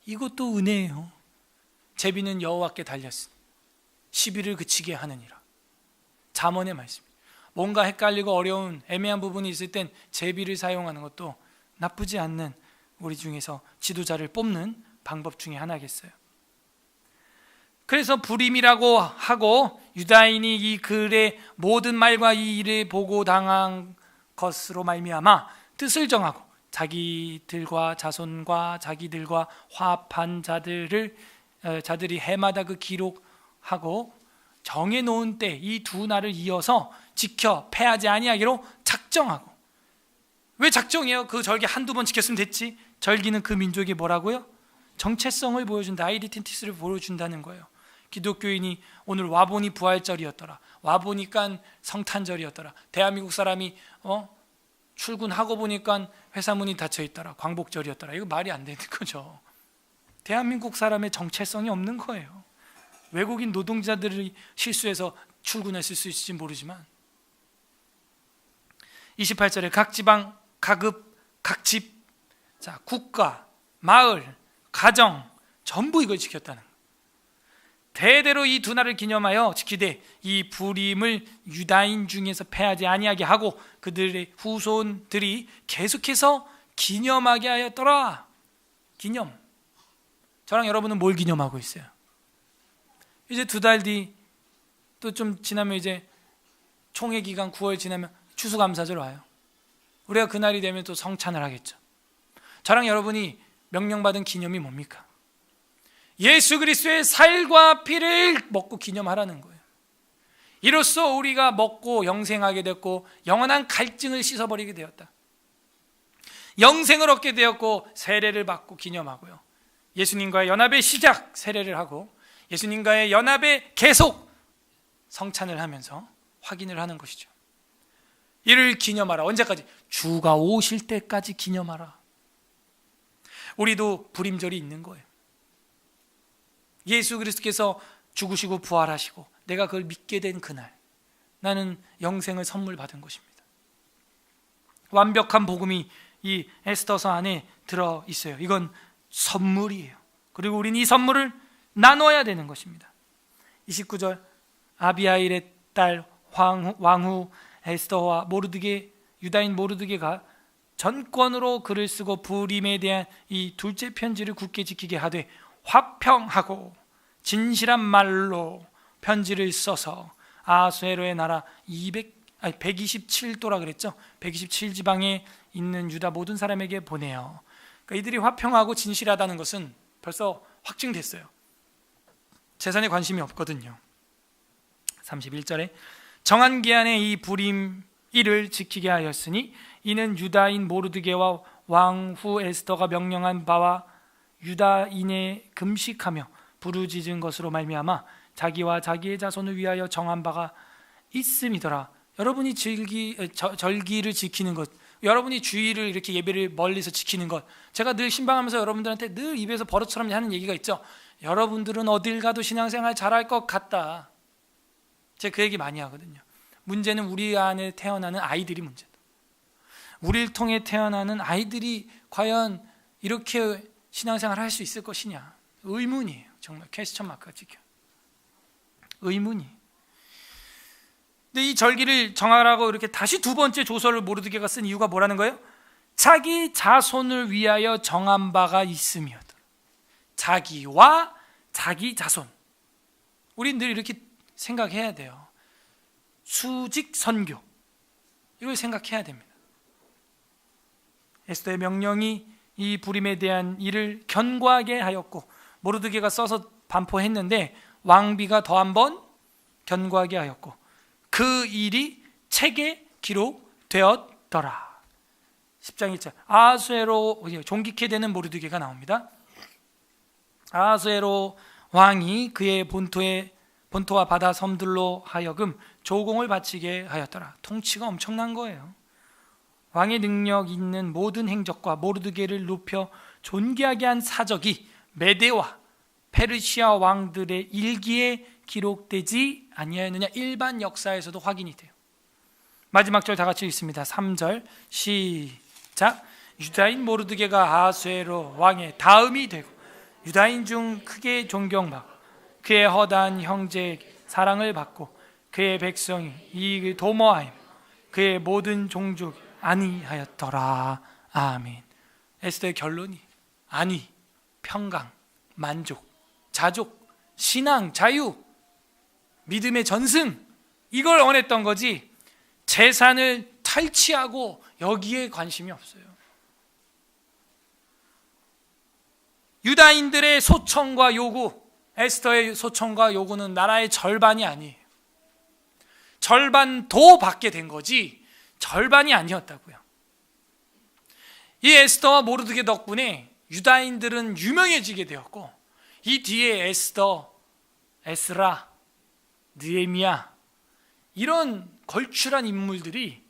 이것도 은혜예요. 제비는 여호와께 달렸으니 시비를 그치게 하느니라. 잠언의 말씀. 뭔가 헷갈리고 어려운 애매한 부분이 있을 땐 제비를 사용하는 것도 나쁘지 않는 우리 중에서 지도자를 뽑는 방법 중에 하나겠어요. 그래서 부림이라고 하고 유다인이 이 글의 모든 말과 이 일을 보고 당한 것으로 말미암아 뜻을 정하고 자기들과 자손과 자기들과 화합한 자들이 해마다 그 기록하고 정해놓은 때 이 두 날을 이어서 지켜 패하지 아니하기로 작정하고. 왜 작정해요? 그 절기 한두 번 지켰으면 됐지. 절기는 그 민족이 뭐라고요? 정체성을 보여준다, 아이덴티티를 보여준다는 거예요. 기독교인이 오늘 와보니 부활절이었더라, 와보니까 성탄절이었더라, 대한민국 사람이 출근하고 보니까 회사 문이 닫혀 있더라, 광복절이었더라. 이거 말이 안 되는 거죠. 대한민국 사람의 정체성이 없는 거예요. 외국인 노동자들이 실수해서 출근했을 수 있을지 모르지만 28절에 각 지방, 각읍, 각집, 자, 국가, 마을, 가정 전부 이걸 지켰다는 거예요. 대대로 이 두 날을 기념하여 지키되 이 부림을 유다인 중에서 패하지 아니하게 하고 그들의 후손들이 계속해서 기념하게 하였더라. 기념. 저랑 여러분은 뭘 기념하고 있어요? 이제 두 달 뒤 또 좀 지나면 이제 총회 기간 9월 지나면 추수감사절 와요. 우리가 그날이 되면 또 성찬을 하겠죠. 저랑 여러분이 명령받은 기념이 뭡니까? 예수 그리스도의 살과 피를 먹고 기념하라는 거예요. 이로써 우리가 먹고 영생하게 됐고 영원한 갈증을 씻어버리게 되었다. 영생을 얻게 되었고 세례를 받고 기념하고요. 예수님과의 연합의 시작 세례를 하고 예수님과의 연합의 계속 성찬을 하면서 확인을 하는 것이죠. 이를 기념하라. 언제까지? 주가 오실 때까지 기념하라. 우리도 부림절이 있는 거예요. 예수 그리스도께서 죽으시고 부활하시고 내가 그걸 믿게 된 그날 나는 영생을 선물 받은 것입니다. 완벽한 복음이 이 에스더서 안에 들어 있어요. 이건 선물이에요. 그리고 우리는 이 선물을 나눠야 되는 것입니다. 29절 아비하일의 딸 왕후 에스더와 유다인 모르드게가 전권으로 글을 쓰고 부림에 대한 이 둘째 편지를 굳게 지키게 하되 화평하고 진실한 말로 편지를 써서 아하수에로의 나라 127도라 그랬죠. 127지방에 있는 유다 모든 사람에게 보내요. 그러니까 이들이 화평하고 진실하다는 것은 벌써 확증됐어요. 재산에 관심이 없거든요. 31절에 정한 기한에 이 불임 일을 지키게 하였으니 이는 유다인 모르드게와 왕후 에스더가 명령한 바와 유다인의 금식하며 부르짖은 것으로 말미암아 자기와 자기의 자손을 위하여 정한 바가 있음이더라. 여러분이 절기를 지키는 것, 여러분이 주일을 이렇게 예배를 멀리서 지키는 것, 제가 늘 신방하면서 여러분들한테 늘 입에서 버릇처럼 하는 얘기가 있죠. 여러분들은 어딜 가도 신앙생활 잘할 것 같다. 제가 그 얘기 많이 하거든요. 문제는 우리 안에 태어나는 아이들이 문제다. 우리를 통해 태어나는 아이들이 과연 이렇게 신앙생활을 할 수 있을 것이냐, 의문이에요. 정말 퀘스천 마크가 찍혀. 의문이. 근데 이 절기를 정하라고 이렇게 다시 두 번째 조서를 모르드게가 쓴 이유가 뭐라는 거예요? 자기 자손을 위하여 정한 바가 있으며. 자기와 자기 자손. 우린 늘 이렇게 생각해야 돼요. 수직 선교, 이걸 생각해야 됩니다. 에스더의 명령이 이 불임에 대한 일을 견고하게 하였고 모르드게가 써서 반포했는데 왕비가 더 한 번 견고하게 하였고 그 일이 책에 기록되었더라. 10장 1절 아하수에로 존귀케 되는 모르드게가 나옵니다. 아하수에로 왕이 그의 본토와 바다 섬들로 하여금 조공을 바치게 하였더라. 통치가 엄청난 거예요. 왕의 능력 있는 모든 행적과 모르드게를 높여 존귀하게 한 사적이 메대와 페르시아 왕들의 일기에 기록되지 아니하였느냐. 일반 역사에서도 확인이 돼요. 마지막 절 다 같이 읽습니다. 3절 시작. 유다인 모르드게가 아하수에로 왕의 다음이 되고 유다인 중 크게 존경받고 그의 허다한 형제의 사랑을 받고 그의 백성이 이익을 도모하여 그의 모든 종족 안위하였더라. 아멘. 에스더의 결론이 안위, 평강, 만족, 자족, 신앙, 자유, 믿음의 전승, 이걸 원했던 거지 재산을 탈취하고 여기에 관심이 없어요. 유다인들의 소청과 요구, 에스더의 소청과 요구는 나라의 절반이 아니에요. 절반도 받게 된 거지 절반이 아니었다고요. 이 에스더와 모르드게 덕분에 유다인들은 유명해지게 되었고 이 뒤에 에스더, 에스라, 느헤미야 이런 걸출한 인물들이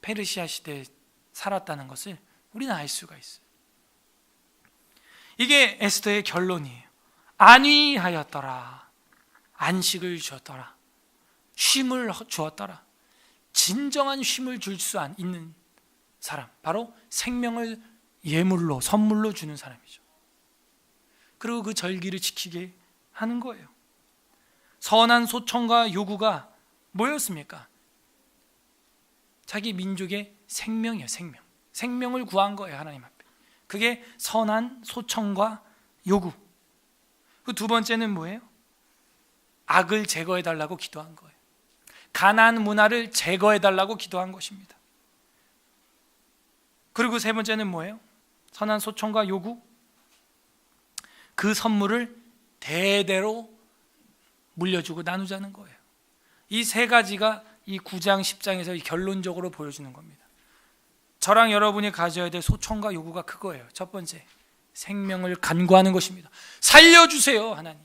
페르시아 시대에 살았다는 것을 우리는 알 수가 있어요. 이게 에스더의 결론이에요. 안위하였더라. 안식을 주었더라. 쉼을 주었더라. 진정한 쉼을 줄 수 있는 사람, 바로 생명을 예물로 선물로 주는 사람이죠. 그리고 그 절기를 지키게 하는 거예요. 선한 소청과 요구가 뭐였습니까? 자기 민족의 생명이에요. 생명을 구한 거예요. 하나님 앞에. 그게 선한 소청과 요구. 그 두 번째는 뭐예요? 악을 제거해달라고 기도한 거예요. 가나안 문화를 제거해달라고 기도한 것입니다. 그리고 세 번째는 뭐예요? 선한 소청과 요구. 그 선물을 대대로 물려주고 나누자는 거예요. 이 세 가지가 이 9장 10장에서 결론적으로 보여주는 겁니다. 저랑 여러분이 가져야 될 소청과 요구가 그거예요. 첫 번째, 생명을 간구하는 것입니다. 살려주세요, 하나님.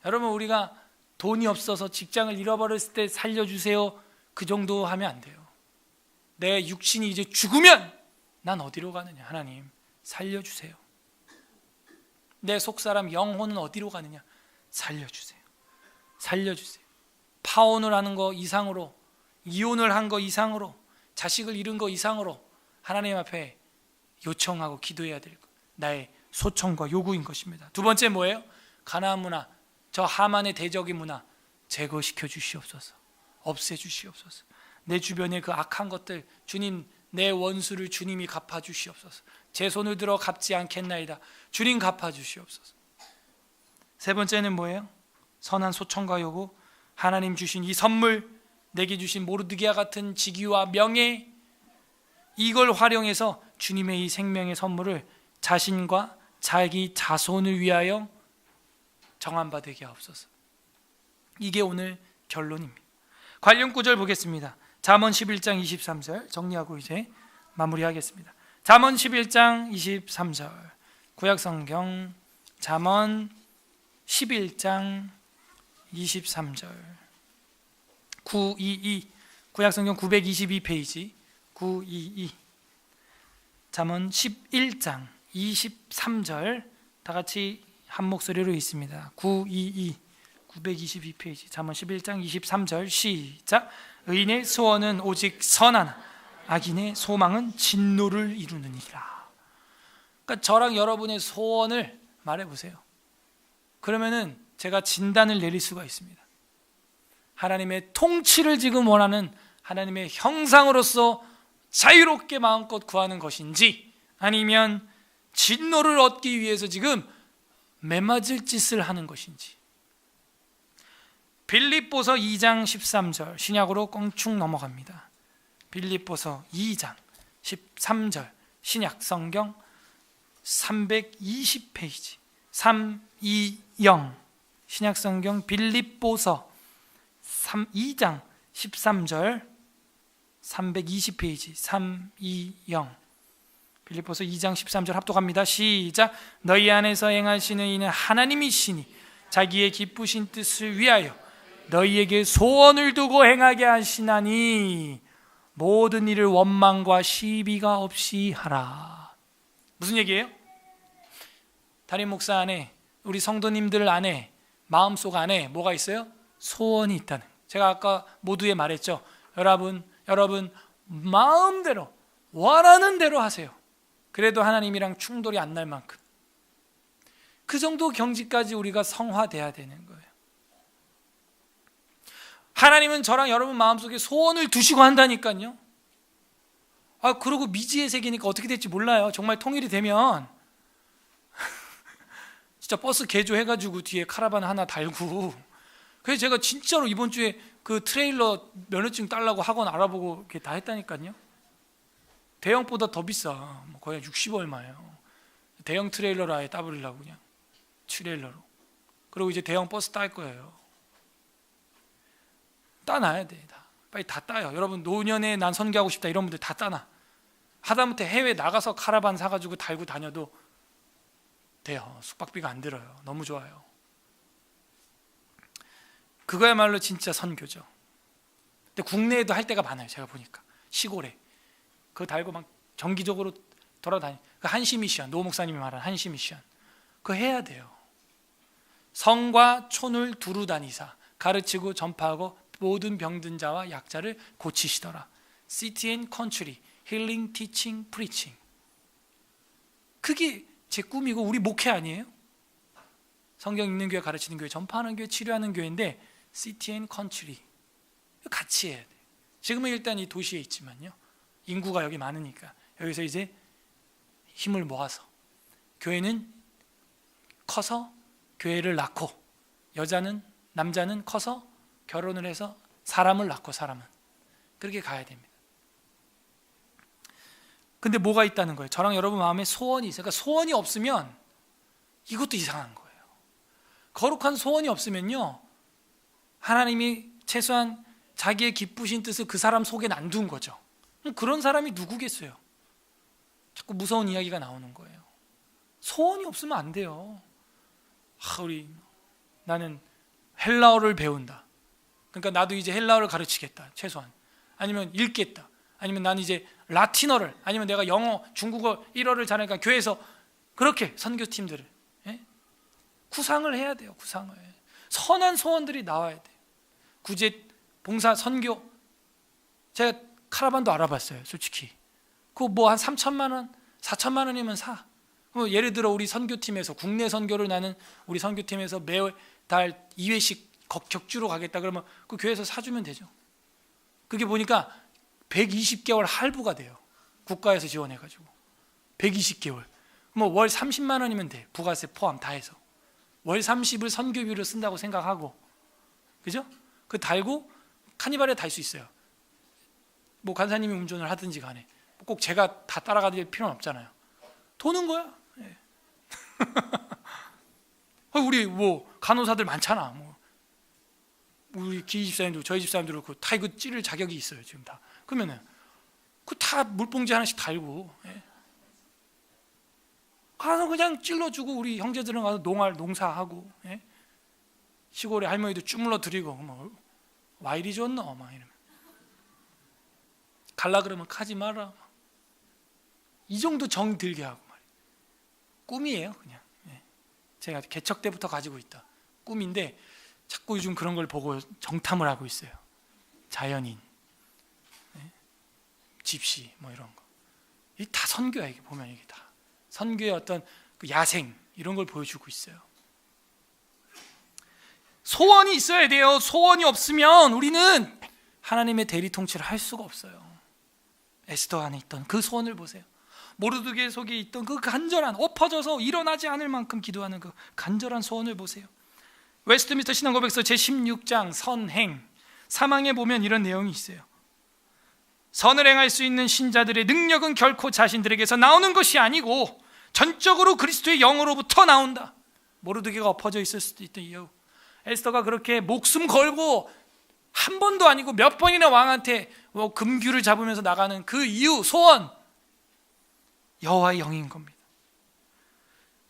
여러분, 우리가 돈이 없어서 직장을 잃어버렸을 때 살려주세요, 그 정도 하면 안 돼요. 내 육신이 이제 죽으면 난 어디로 가느냐. 하나님, 살려주세요. 내 속사람 영혼은 어디로 가느냐. 살려주세요. 살려주세요. 파혼을 하는 거 이상으로, 이혼을 한 거 이상으로, 자식을 잃은 거 이상으로 하나님 앞에 요청하고 기도해야 될 것, 나의 소청과 요구인 것입니다. 두 번째 뭐예요? 가나안 문화, 저 하만의 대적의 문화 제거시켜 주시옵소서. 없애 주시옵소서. 내 주변의 그 악한 것들, 주님, 내 원수를 주님이 갚아 주시옵소서. 제 손을 들어 갚지 않겠나이다. 주님 갚아 주시옵소서. 세 번째는 뭐예요? 선한 소청과 요구. 하나님 주신 이 선물, 내게 주신 모르드게와 같은 직위와 명예, 이걸 활용해서 주님의 이 생명의 선물을 자신과 자기 자손을 위하여 정함받게 하옵소서. 이게 오늘 결론입니다. 관련 구절 보겠습니다. 잠언 11장 23절 정리하고 이제 마무리하겠습니다. 잠언 11장 23절 구약성경 잠언 11장 23절 922 구약성경 922페이지 922 잠언 11장 23절 다 같이 한 목소리로 있습니다. 922 922페이지 잠언 11장 23절 시작. 의인의 소원은 오직 선하나 악인의 소망은 진노를 이루느니라. 그러니까 저랑 여러분의 소원을 말해보세요. 그러면은 제가 진단을 내릴 수가 있습니다. 하나님의 통치를 지금 원하는 하나님의 형상으로서 자유롭게 마음껏 구하는 것인지, 아니면 진노를 얻기 위해서 지금 매맞을 짓을 하는 것인지. 빌립보서 2장 13절 신약으로 껑충 넘어갑니다. 빌립보서 2장 13절 신약 성경 320페이지 320 신약 성경 빌립보서 2장 13절 320페이지 320 빌립보서 2장 13절 합독합니다. 시작. 너희 안에서 행하시는 이는 하나님이시니 자기의 기쁘신 뜻을 위하여 너희에게 소원을 두고 행하게 하시나니 모든 일을 원망과 시비가 없이 하라. 무슨 얘기예요? 담임 목사 안에, 우리 성도님들 안에, 마음속 안에 뭐가 있어요? 소원이 있다는. 제가 아까 모두에 말했죠. 여러분 마음대로 원하는 대로 하세요. 그래도 하나님이랑 충돌이 안 날 만큼. 그 정도 경지까지 우리가 성화돼야 되는 거예요. 하나님은 저랑 여러분 마음속에 소원을 두시고 한다니까요. 그러고 미지의 세계니까 어떻게 될지 몰라요. 정말 통일이 되면 진짜 버스 개조해가지고 뒤에 카라반 하나 달고. 그래서 제가 진짜로 이번 주에 그 트레일러 면허증 딸라고 학원 알아보고 이렇게 다 했다니까요. 대형보다 더 비싸. 거의 60 얼마예요. 대형 트레일러를 아예 따버리려고 그냥 트레일러로. 그리고 이제 대형 버스 딸 거예요. 따놔야 돼. 다. 빨리 다 따요. 여러분 노년에 난 선교하고 싶다 이런 분들 다 따놔. 하다못해 해외 나가서 카라반 사가지고 달고 다녀도 돼요. 숙박비가 안 들어요. 너무 좋아요. 그거야말로 진짜 선교죠. 근데 국내에도 할 때가 많아요. 제가 보니까 시골에 그거 달고 막 정기적으로 돌아다니. 그 한시 미션, 노 목사님이 말한 한시 미션 그거 해야 돼요. 성과 촌을 두루 다니사 가르치고 전파하고 모든 병든 자와 약자를 고치시더라. City and Country, Healing, Teaching, Preaching. 그게 제 꿈이고 우리 목회 아니에요? 성경 읽는 교회, 가르치는 교회, 전파하는 교회, 치료하는 교회인데 City and Country 같이 해야 돼요. 지금은 일단 이 도시에 있지만요. 인구가 여기 많으니까 여기서 이제 힘을 모아서 교회는 커서 교회를 낳고 남자는 커서 결혼을 해서 사람을 낳고 사람은 그렇게 가야 됩니다. 근데 뭐가 있다는 거예요? 저랑 여러분 마음에 소원이 있어요. 그러니까 소원이 없으면 이것도 이상한 거예요. 거룩한 소원이 없으면요, 하나님이 최소한 자기의 기쁘신 뜻을 그 사람 속에 안 둔 거죠. 그런 사람이 누구겠어요? 자꾸 무서운 이야기가 나오는 거예요. 소원이 없으면 안 돼요. 나는 헬라어를 배운다. 그러니까 나도 이제 헬라어를 가르치겠다. 최소한. 아니면 읽겠다. 아니면 나는 이제 라틴어를, 아니면 내가 영어, 중국어 1어를 잘하니까 교회에서 그렇게 선교팀들을 구상을 해야 돼요. 구상을. 선한 소원들이 나와야 돼요. 구제, 봉사, 선교. 제가 카라반도 알아봤어요. 솔직히. 그거 뭐 한 3천만 원, 4천만 원이면 사. 예를 들어 우리 선교팀에서 국내 선교를 나는 우리 선교팀에서 매달 2회씩 격주로 가겠다 그러면 그 교회에서 사주면 되죠. 그게 보니까 120개월 할부가 돼요. 국가에서 지원해가지고 120개월. 뭐 월 30만 원이면 돼. 부가세 포함 다 해서 월 30을 선교비로 쓴다고 생각하고, 그죠? 그 달고 카니발에 달 수 있어요. 뭐 간사님이 운전을 하든지 간에 꼭 제가 다 따라가야 필요는 없잖아요. 도는 거야. 예. 우리 뭐 간호사들 많잖아. 뭐 우리 기희 집사님도 저희 집사님도 그렇고 다 이거 찌를 자격이 있어요. 지금 다. 그러면은 그 다 물봉지 하나씩 달고 가서 그냥 찔러주고 우리 형제들은 가서 농사하고 시골에 할머니도 쭈물러 드리고 뭐 와 이리 좋노 막 이러면 갈라 그러면 가지 마라 이 정도 정 들게 하고 말이에요. 꿈이에요 그냥. 제가 개척 때부터 가지고 있다 꿈인데 자꾸 요즘 그런 걸 보고 정탐을 하고 있어요. 자연인, 집시 뭐 이런 거. 이게 다 선교야. 이게 보면 이게 다 선교의 어떤 그 야생 이런 걸 보여주고 있어요. 소원이 있어야 돼요. 소원이 없으면 우리는 하나님의 대리 통치를 할 수가 없어요. 에스더 안에 있던 그 소원을 보세요. 모르드게 속에 있던 그 간절한 엎어져서 일어나지 않을 만큼 기도하는 그 간절한 소원을 보세요. 웨스트민스터 신앙고백서 제16장 선행 사망에 보면 이런 내용이 있어요. 선을 행할 수 있는 신자들의 능력은 결코 자신들에게서 나오는 것이 아니고 전적으로 그리스도의 영으로부터 나온다. 모르드게가 엎어져 있을 수도 있던 이유, 에스더가 그렇게 목숨 걸고 한 번도 아니고 몇 번이나 왕한테 금규를 잡으면서 나가는 그 이유, 소원, 여호와의 영인 겁니다.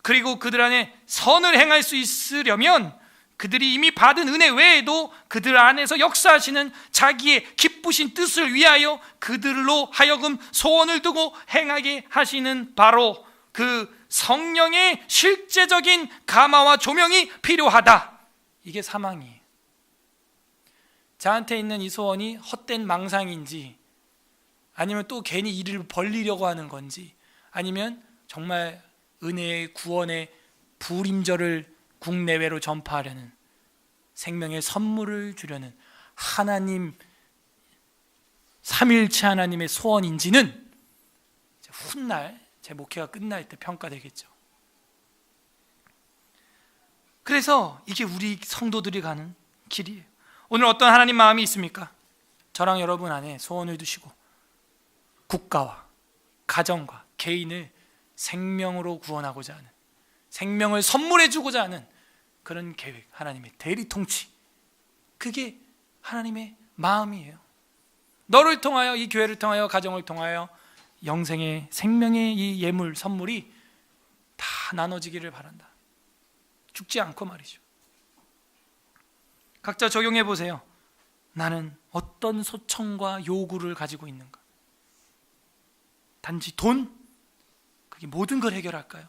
그리고 그들 안에 선을 행할 수 있으려면 그들이 이미 받은 은혜 외에도 그들 안에서 역사하시는 자기의 기쁘신 뜻을 위하여 그들로 하여금 소원을 두고 행하게 하시는 바로 그 성령의 실제적인 감화와 조명이 필요하다. 이게 사망이에요. 저한테 있는 이 소원이 헛된 망상인지 아니면 또 괜히 일을 벌리려고 하는 건지 아니면 정말 은혜의 구원의 불임절을 국내외로 전파하려는 생명의 선물을 주려는 하나님 삼일체 하나님의 소원인지는 훗날 제 목회가 끝날 때 평가되겠죠. 그래서 이게 우리 성도들이 가는 길이에요. 오늘 어떤 하나님 마음이 있습니까? 저랑 여러분 안에 소원을 두시고 국가와 가정과 개인을 생명으로 구원하고자 하는, 생명을 선물해 주고자 하는 그런 계획, 하나님의 대리 통치, 그게 하나님의 마음이에요. 너를 통하여, 이 교회를 통하여, 가정을 통하여 영생의 생명의 이 예물, 선물이 다 나눠지기를 바란다. 죽지 않고 말이죠. 각자 적용해 보세요. 나는 어떤 소청과 요구를 가지고 있는가? 단지 돈? 그게 모든 걸 해결할까요?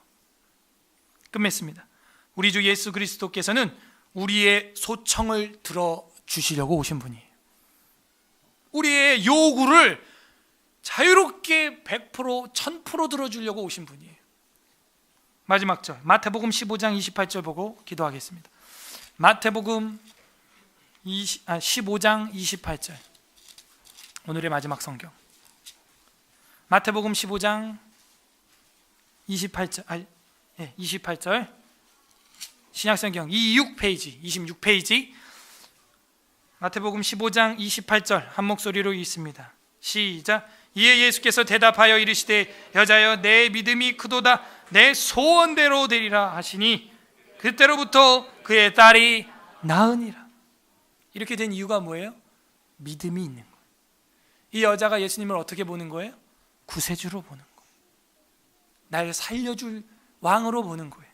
끝맺습니다. 우리 주 예수 그리스도께서는 우리의 소청을 들어주시려고 오신 분이에요. 우리의 요구를 자유롭게 100%, 1000% 들어주려고 오신 분이에요. 마지막 절, 마태복음 15장 28절 보고 기도하겠습니다. 마태복음 15장 28절, 오늘의 마지막 성경. 마태복음 15장 28절, 신약성경 26페이지 마태복음 15장 28절 한 목소리로 읽습니다. 시작. 이에 예수께서 대답하여 이르시되 여자여 내 믿음이 크도다, 내 소원대로 되리라 하시니 그때로부터 그의 딸이 나으니라. 이렇게 된 이유가 뭐예요? 믿음이 있는 거예요. 이 여자가 예수님을 어떻게 보는 거예요? 구세주로 보는 거예요. 날 살려줄 왕으로 보는 거예요.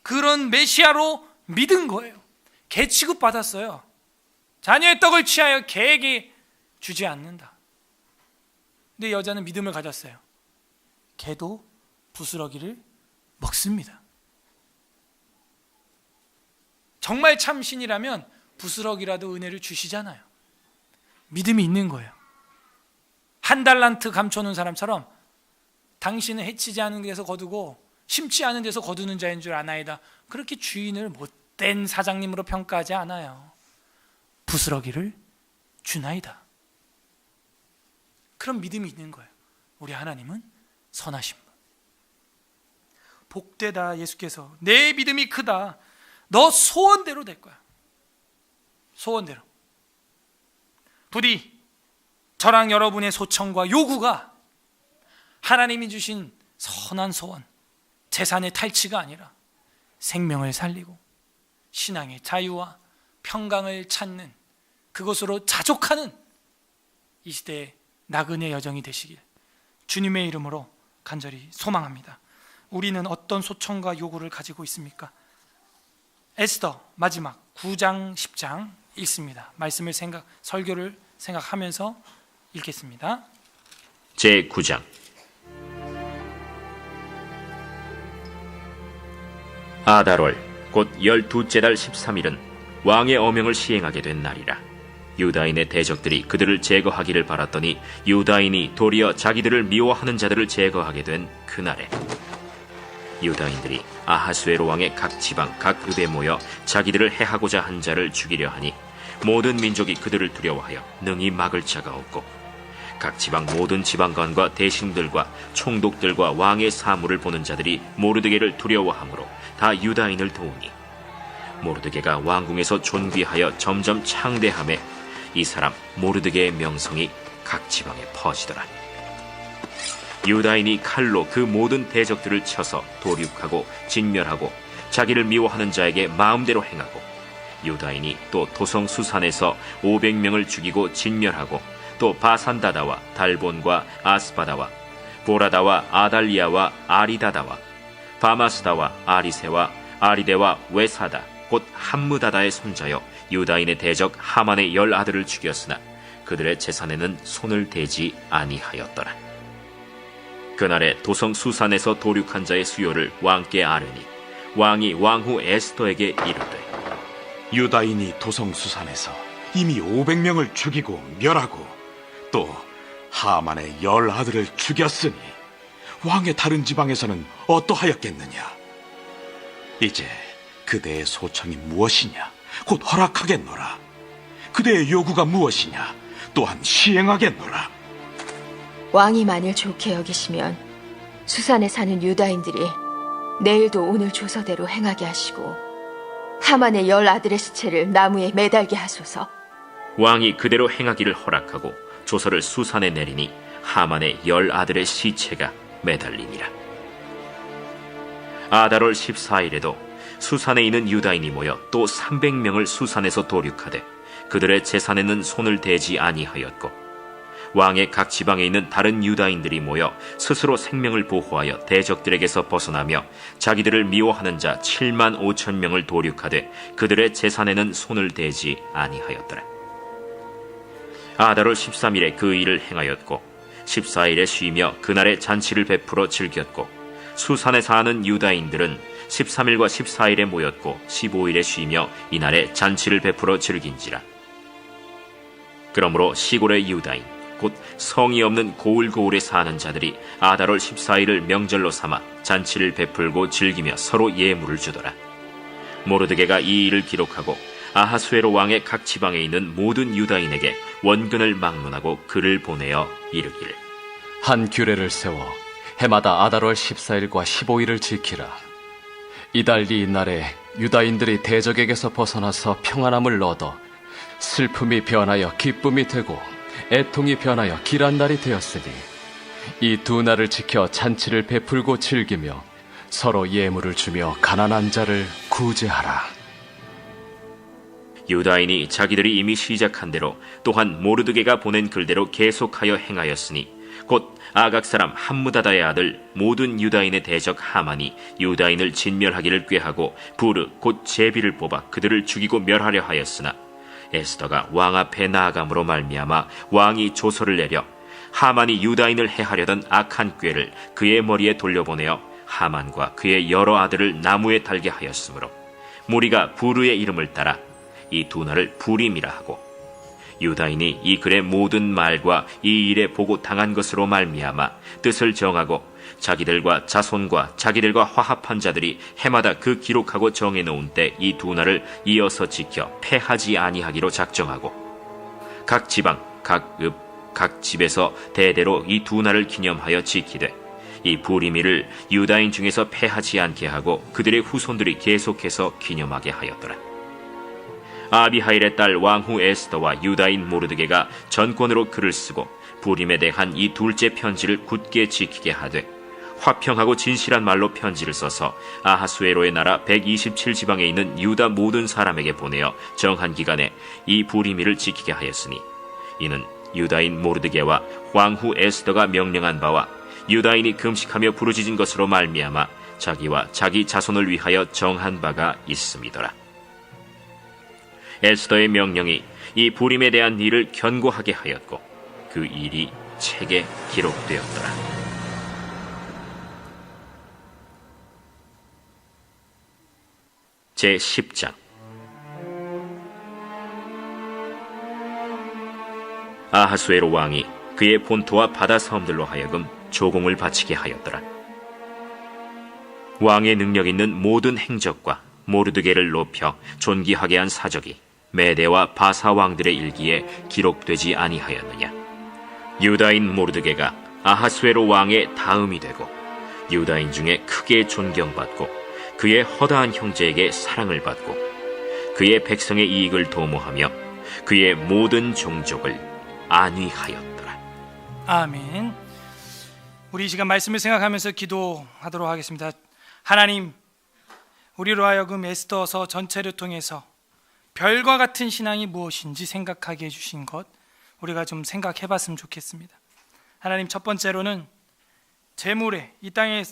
그런 메시아로 믿은 거예요. 개 취급 받았어요. 자녀의 떡을 취하여 개에게 주지 않는다. 근데 여자는 믿음을 가졌어요. 개도 부스러기를 먹습니다. 정말 참 신이라면 부스러기라도 은혜를 주시잖아요. 믿음이 있는 거예요. 한 달란트 감춰놓은 사람처럼 당신은 해치지 않은 데서 거두고 심지 않은 데서 거두는 자인 줄 아나이다. 그렇게 주인을 못된 사장님으로 평가하지 않아요. 부스러기를 주나이다. 그런 믿음이 있는 거예요. 우리 하나님은 선하신 분. 복되다. 예수께서 내 믿음이 크다. 너 소원대로 될 거야. 소원대로. 부디 저랑 여러분의 소청과 요구가 하나님이 주신 선한 소원, 재산의 탈취가 아니라 생명을 살리고 신앙의 자유와 평강을 찾는, 그것으로 자족하는 이 시대의 나그네 여정이 되시길 주님의 이름으로 간절히 소망합니다. 우리는 어떤 소청과 요구를 가지고 있습니까? 에스더 마지막 9장 10장 읽습니다. 말씀을 설교를 생각하면서 읽겠습니다. 제9장. 아달월 곧 12째 달 13일은 왕의 어명을 시행하게 된 날이라. 유다인의 대적들이 그들을 제거하기를 바랐더니 유다인이 도리어 자기들을 미워하는 자들을 제거하게 된 그날에 유다인들이 아하수에로 왕의 각 지방 각 읍에 모여 자기들을 해하고자 한 자를 죽이려 하니 모든 민족이 그들을 두려워하여 능히 막을 자가 없고 각 지방 모든 지방관과 대신들과 총독들과 왕의 사물을 보는 자들이 모르드게를 두려워하므로 다 유다인을 도우니 모르드게가 왕궁에서 존귀하여 점점 창대함에 이 사람 모르드게의 명성이 각 지방에 퍼지더라. 유다인이 칼로 그 모든 대적들을 쳐서 도륙하고 진멸하고 자기를 미워하는 자에게 마음대로 행하고 유다인이 또 도성 수산에서 500명을 죽이고 진멸하고 또 바산다다와 달본과 아스바다와 보라다와 아달리아와 아리다다와 바마스다와 아리세와 아리데와 외사다 곧 함무다다의 손자여 유다인의 대적 하만의 10아들을 죽였으나 그들의 재산에는 손을 대지 아니하였더라. 그날에 도성 수산에서 도륙한 자의 수요를 왕께 아뢰니 왕이 왕후 에스더에게 이르되 유다인이 도성 수산에서 이미 500명을 죽이고 멸하고 또 하만의 10아들을 죽였으니 왕의 다른 지방에서는 어떠하였겠느냐? 이제 그대의 소청이 무엇이냐? 곧 허락하겠노라. 그대의 요구가 무엇이냐? 또한 시행하겠노라. 왕이 만일 좋게 여기시면 수산에 사는 유다인들이 내일도 오늘 조서대로 행하게 하시고 하만의 10아들의 시체를 나무에 매달게 하소서. 왕이 그대로 행하기를 허락하고 조서를 수산에 내리니 하만의 10아들의 시체가 매달리니라. 아달월 14일에도 수산에 있는 유다인이 모여 또 300명을 수산에서 도륙하되 그들의 재산에는 손을 대지 아니하였고 왕의 각 지방에 있는 다른 유다인들이 모여 스스로 생명을 보호하여 대적들에게서 벗어나며 자기들을 미워하는 자 7만 5천 명을 도륙하되 그들의 재산에는 손을 대지 아니하였더라. 아달월 13일에 그 일을 행하였고 14일에 쉬며 그날의 잔치를 베풀어 즐겼고 수산에 사는 유다인들은 13일과 14일에 모였고 15일에 쉬며 이날에 잔치를 베풀어 즐긴지라. 그러므로 시골의 유다인 곧 성이 없는 고을고을에 사는 자들이 아달월 14일을 명절로 삼아 잔치를 베풀고 즐기며 서로 예물을 주더라. 모르드게가 이 일을 기록하고 아하수에로 왕의 각 지방에 있는 모든 유다인에게 원근을 막론하고 글을 보내어 이르기를 한 규례를 세워 해마다 아달월 14일과 15일을 지키라. 이달리 이날에 유다인들이 대적에게서 벗어나서 평안함을 얻어 슬픔이 변하여 기쁨이 되고 애통이 변하여 길한 날이 되었으니 이 두 날을 지켜 잔치를 베풀고 즐기며 서로 예물을 주며 가난한 자를 구제하라. 유다인이 자기들이 이미 시작한 대로 또한 모르드게가 보낸 글대로 계속하여 행하였으니 곧 아각 사람 함무다다의 아들 모든 유다인의 대적 하만이 유다인을 진멸하기를 꾀하고 부르 곧 제비를 뽑아 그들을 죽이고 멸하려 하였으나 에스더가 왕 앞에 나아감으로 말미암아 왕이 조서를 내려 하만이 유다인을 해하려던 악한 꾀를 그의 머리에 돌려보내어 하만과 그의 여러 아들을 나무에 달게 하였으므로 무리가 부르의 이름을 따라 이 두 날을 부림이라 하고 유다인이 이 글의 모든 말과 이 일에 보고 당한 것으로 말미암아 뜻을 정하고 자기들과 자손과 자기들과 화합한 자들이 해마다 그 기록하고 정해놓은 때 이 두 날을 이어서 지켜 패하지 아니하기로 작정하고 각 지방, 각 읍, 각 집에서 대대로 이 두 날을 기념하여 지키되 이 부리미를 유다인 중에서 패하지 않게 하고 그들의 후손들이 계속해서 기념하게 하였더라. 아비하일의 딸 왕후 에스더와 유다인 모르드게가 전권으로 글을 쓰고 부림에 대한 이 둘째 편지를 굳게 지키게 하되, 화평하고 진실한 말로 편지를 써서 아하수에로의 나라 127지방에 있는 유다 모든 사람에게 보내어 정한 기간에 이 부리미를 지키게 하였으니, 이는 유다인 모르드게와 왕후 에스더가 명령한 바와 유다인이 금식하며 부르짖은 것으로 말미암아 자기와 자기 자손을 위하여 정한 바가 있음이더라. 에스더의 명령이 이 부림에 대한 일을 견고하게 하였고 그 일이 책에 기록되었더라. 제10장. 아하수에로 왕이 그의 본토와 바다 섬들로 하여금 조공을 바치게 하였더라. 왕의 능력 있는 모든 행적과 모르드게를 높여 존귀하게 한 사적이 메대와 바사 왕들의 일기에 기록되지 아니하였느냐. 유다인 모르드게가 아하수에로 왕의 다음이 되고 유다인 중에 크게 존경받고 그의 허다한 형제에게 사랑을 받고 그의 백성의 이익을 도모하며 그의 모든 종족을 안위하였더라. 아멘. 우리 이 시간 말씀을 생각하면서 기도하도록 하겠습니다. 하나님, 우리로 하여금 에스더서 전체를 통해서 별과 같은 신앙이 무엇인지 생각하게 해주신 것, 우리가 좀 생각해 봤으면 좋겠습니다. 하나님, 첫 번째로는 재물에, 이 땅에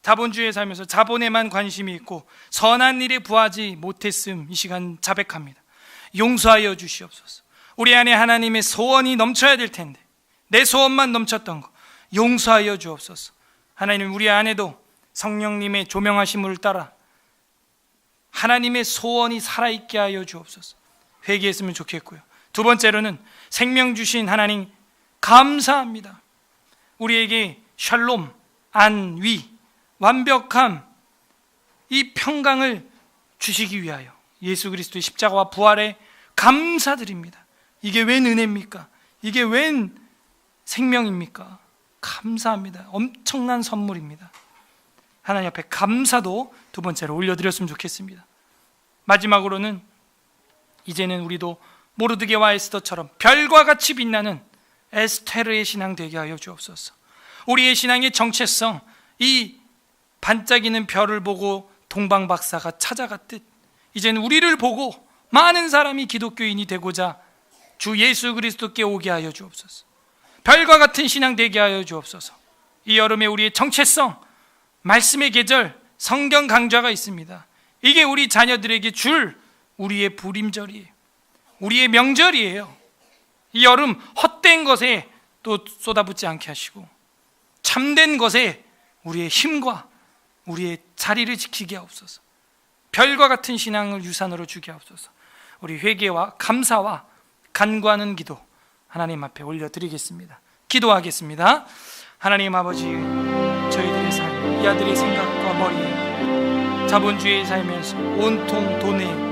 자본주의에 살면서 자본에만 관심이 있고 선한 일에 부하지 못했음, 이 시간 자백합니다. 용서하여 주시옵소서. 우리 안에 하나님의 소원이 넘쳐야 될 텐데 내 소원만 넘쳤던 거 용서하여 주옵소서. 하나님, 우리 안에도 성령님의 조명하심을 따라 하나님의 소원이 살아있게 하여 주옵소서. 회개했으면 좋겠고요. 두 번째로는 생명 주신 하나님 감사합니다. 우리에게 샬롬, 안위, 완벽함, 이 평강을 주시기 위하여 예수 그리스도의 십자가와 부활에 감사드립니다. 이게 웬 은혜입니까? 이게 웬 생명입니까? 감사합니다. 엄청난 선물입니다. 하나님 앞에 감사도 두 번째로 올려드렸으면 좋겠습니다. 마지막으로는 이제는 우리도 모르드게와 에스더처럼 별과 같이 빛나는 에스테르의 신앙 되게 하여 주옵소서. 우리의 신앙의 정체성, 이 반짝이는 별을 보고 동방박사가 찾아갔듯 이제는 우리를 보고 많은 사람이 기독교인이 되고자 주 예수 그리스도께 오게 하여 주옵소서. 별과 같은 신앙 되게 하여 주옵소서. 이 여름에 우리의 정체성, 말씀의 계절, 성경 강좌가 있습니다. 이게 우리 자녀들에게 줄 우리의 부림절이에요. 우리의 명절이에요. 이 여름 헛된 것에 또 쏟아붓지 않게 하시고 참된 것에 우리의 힘과 우리의 자리를 지키게 하옵소서. 별과 같은 신앙을 유산으로 주게 하옵소서. 우리 회개와 감사와 간구하는 기도 하나님 앞에 올려드리겠습니다. 기도하겠습니다. 하나님 아버지, 저희들의 삶, 이 아들의 생각과 머리에 자본주의에 살면서 온통 돈에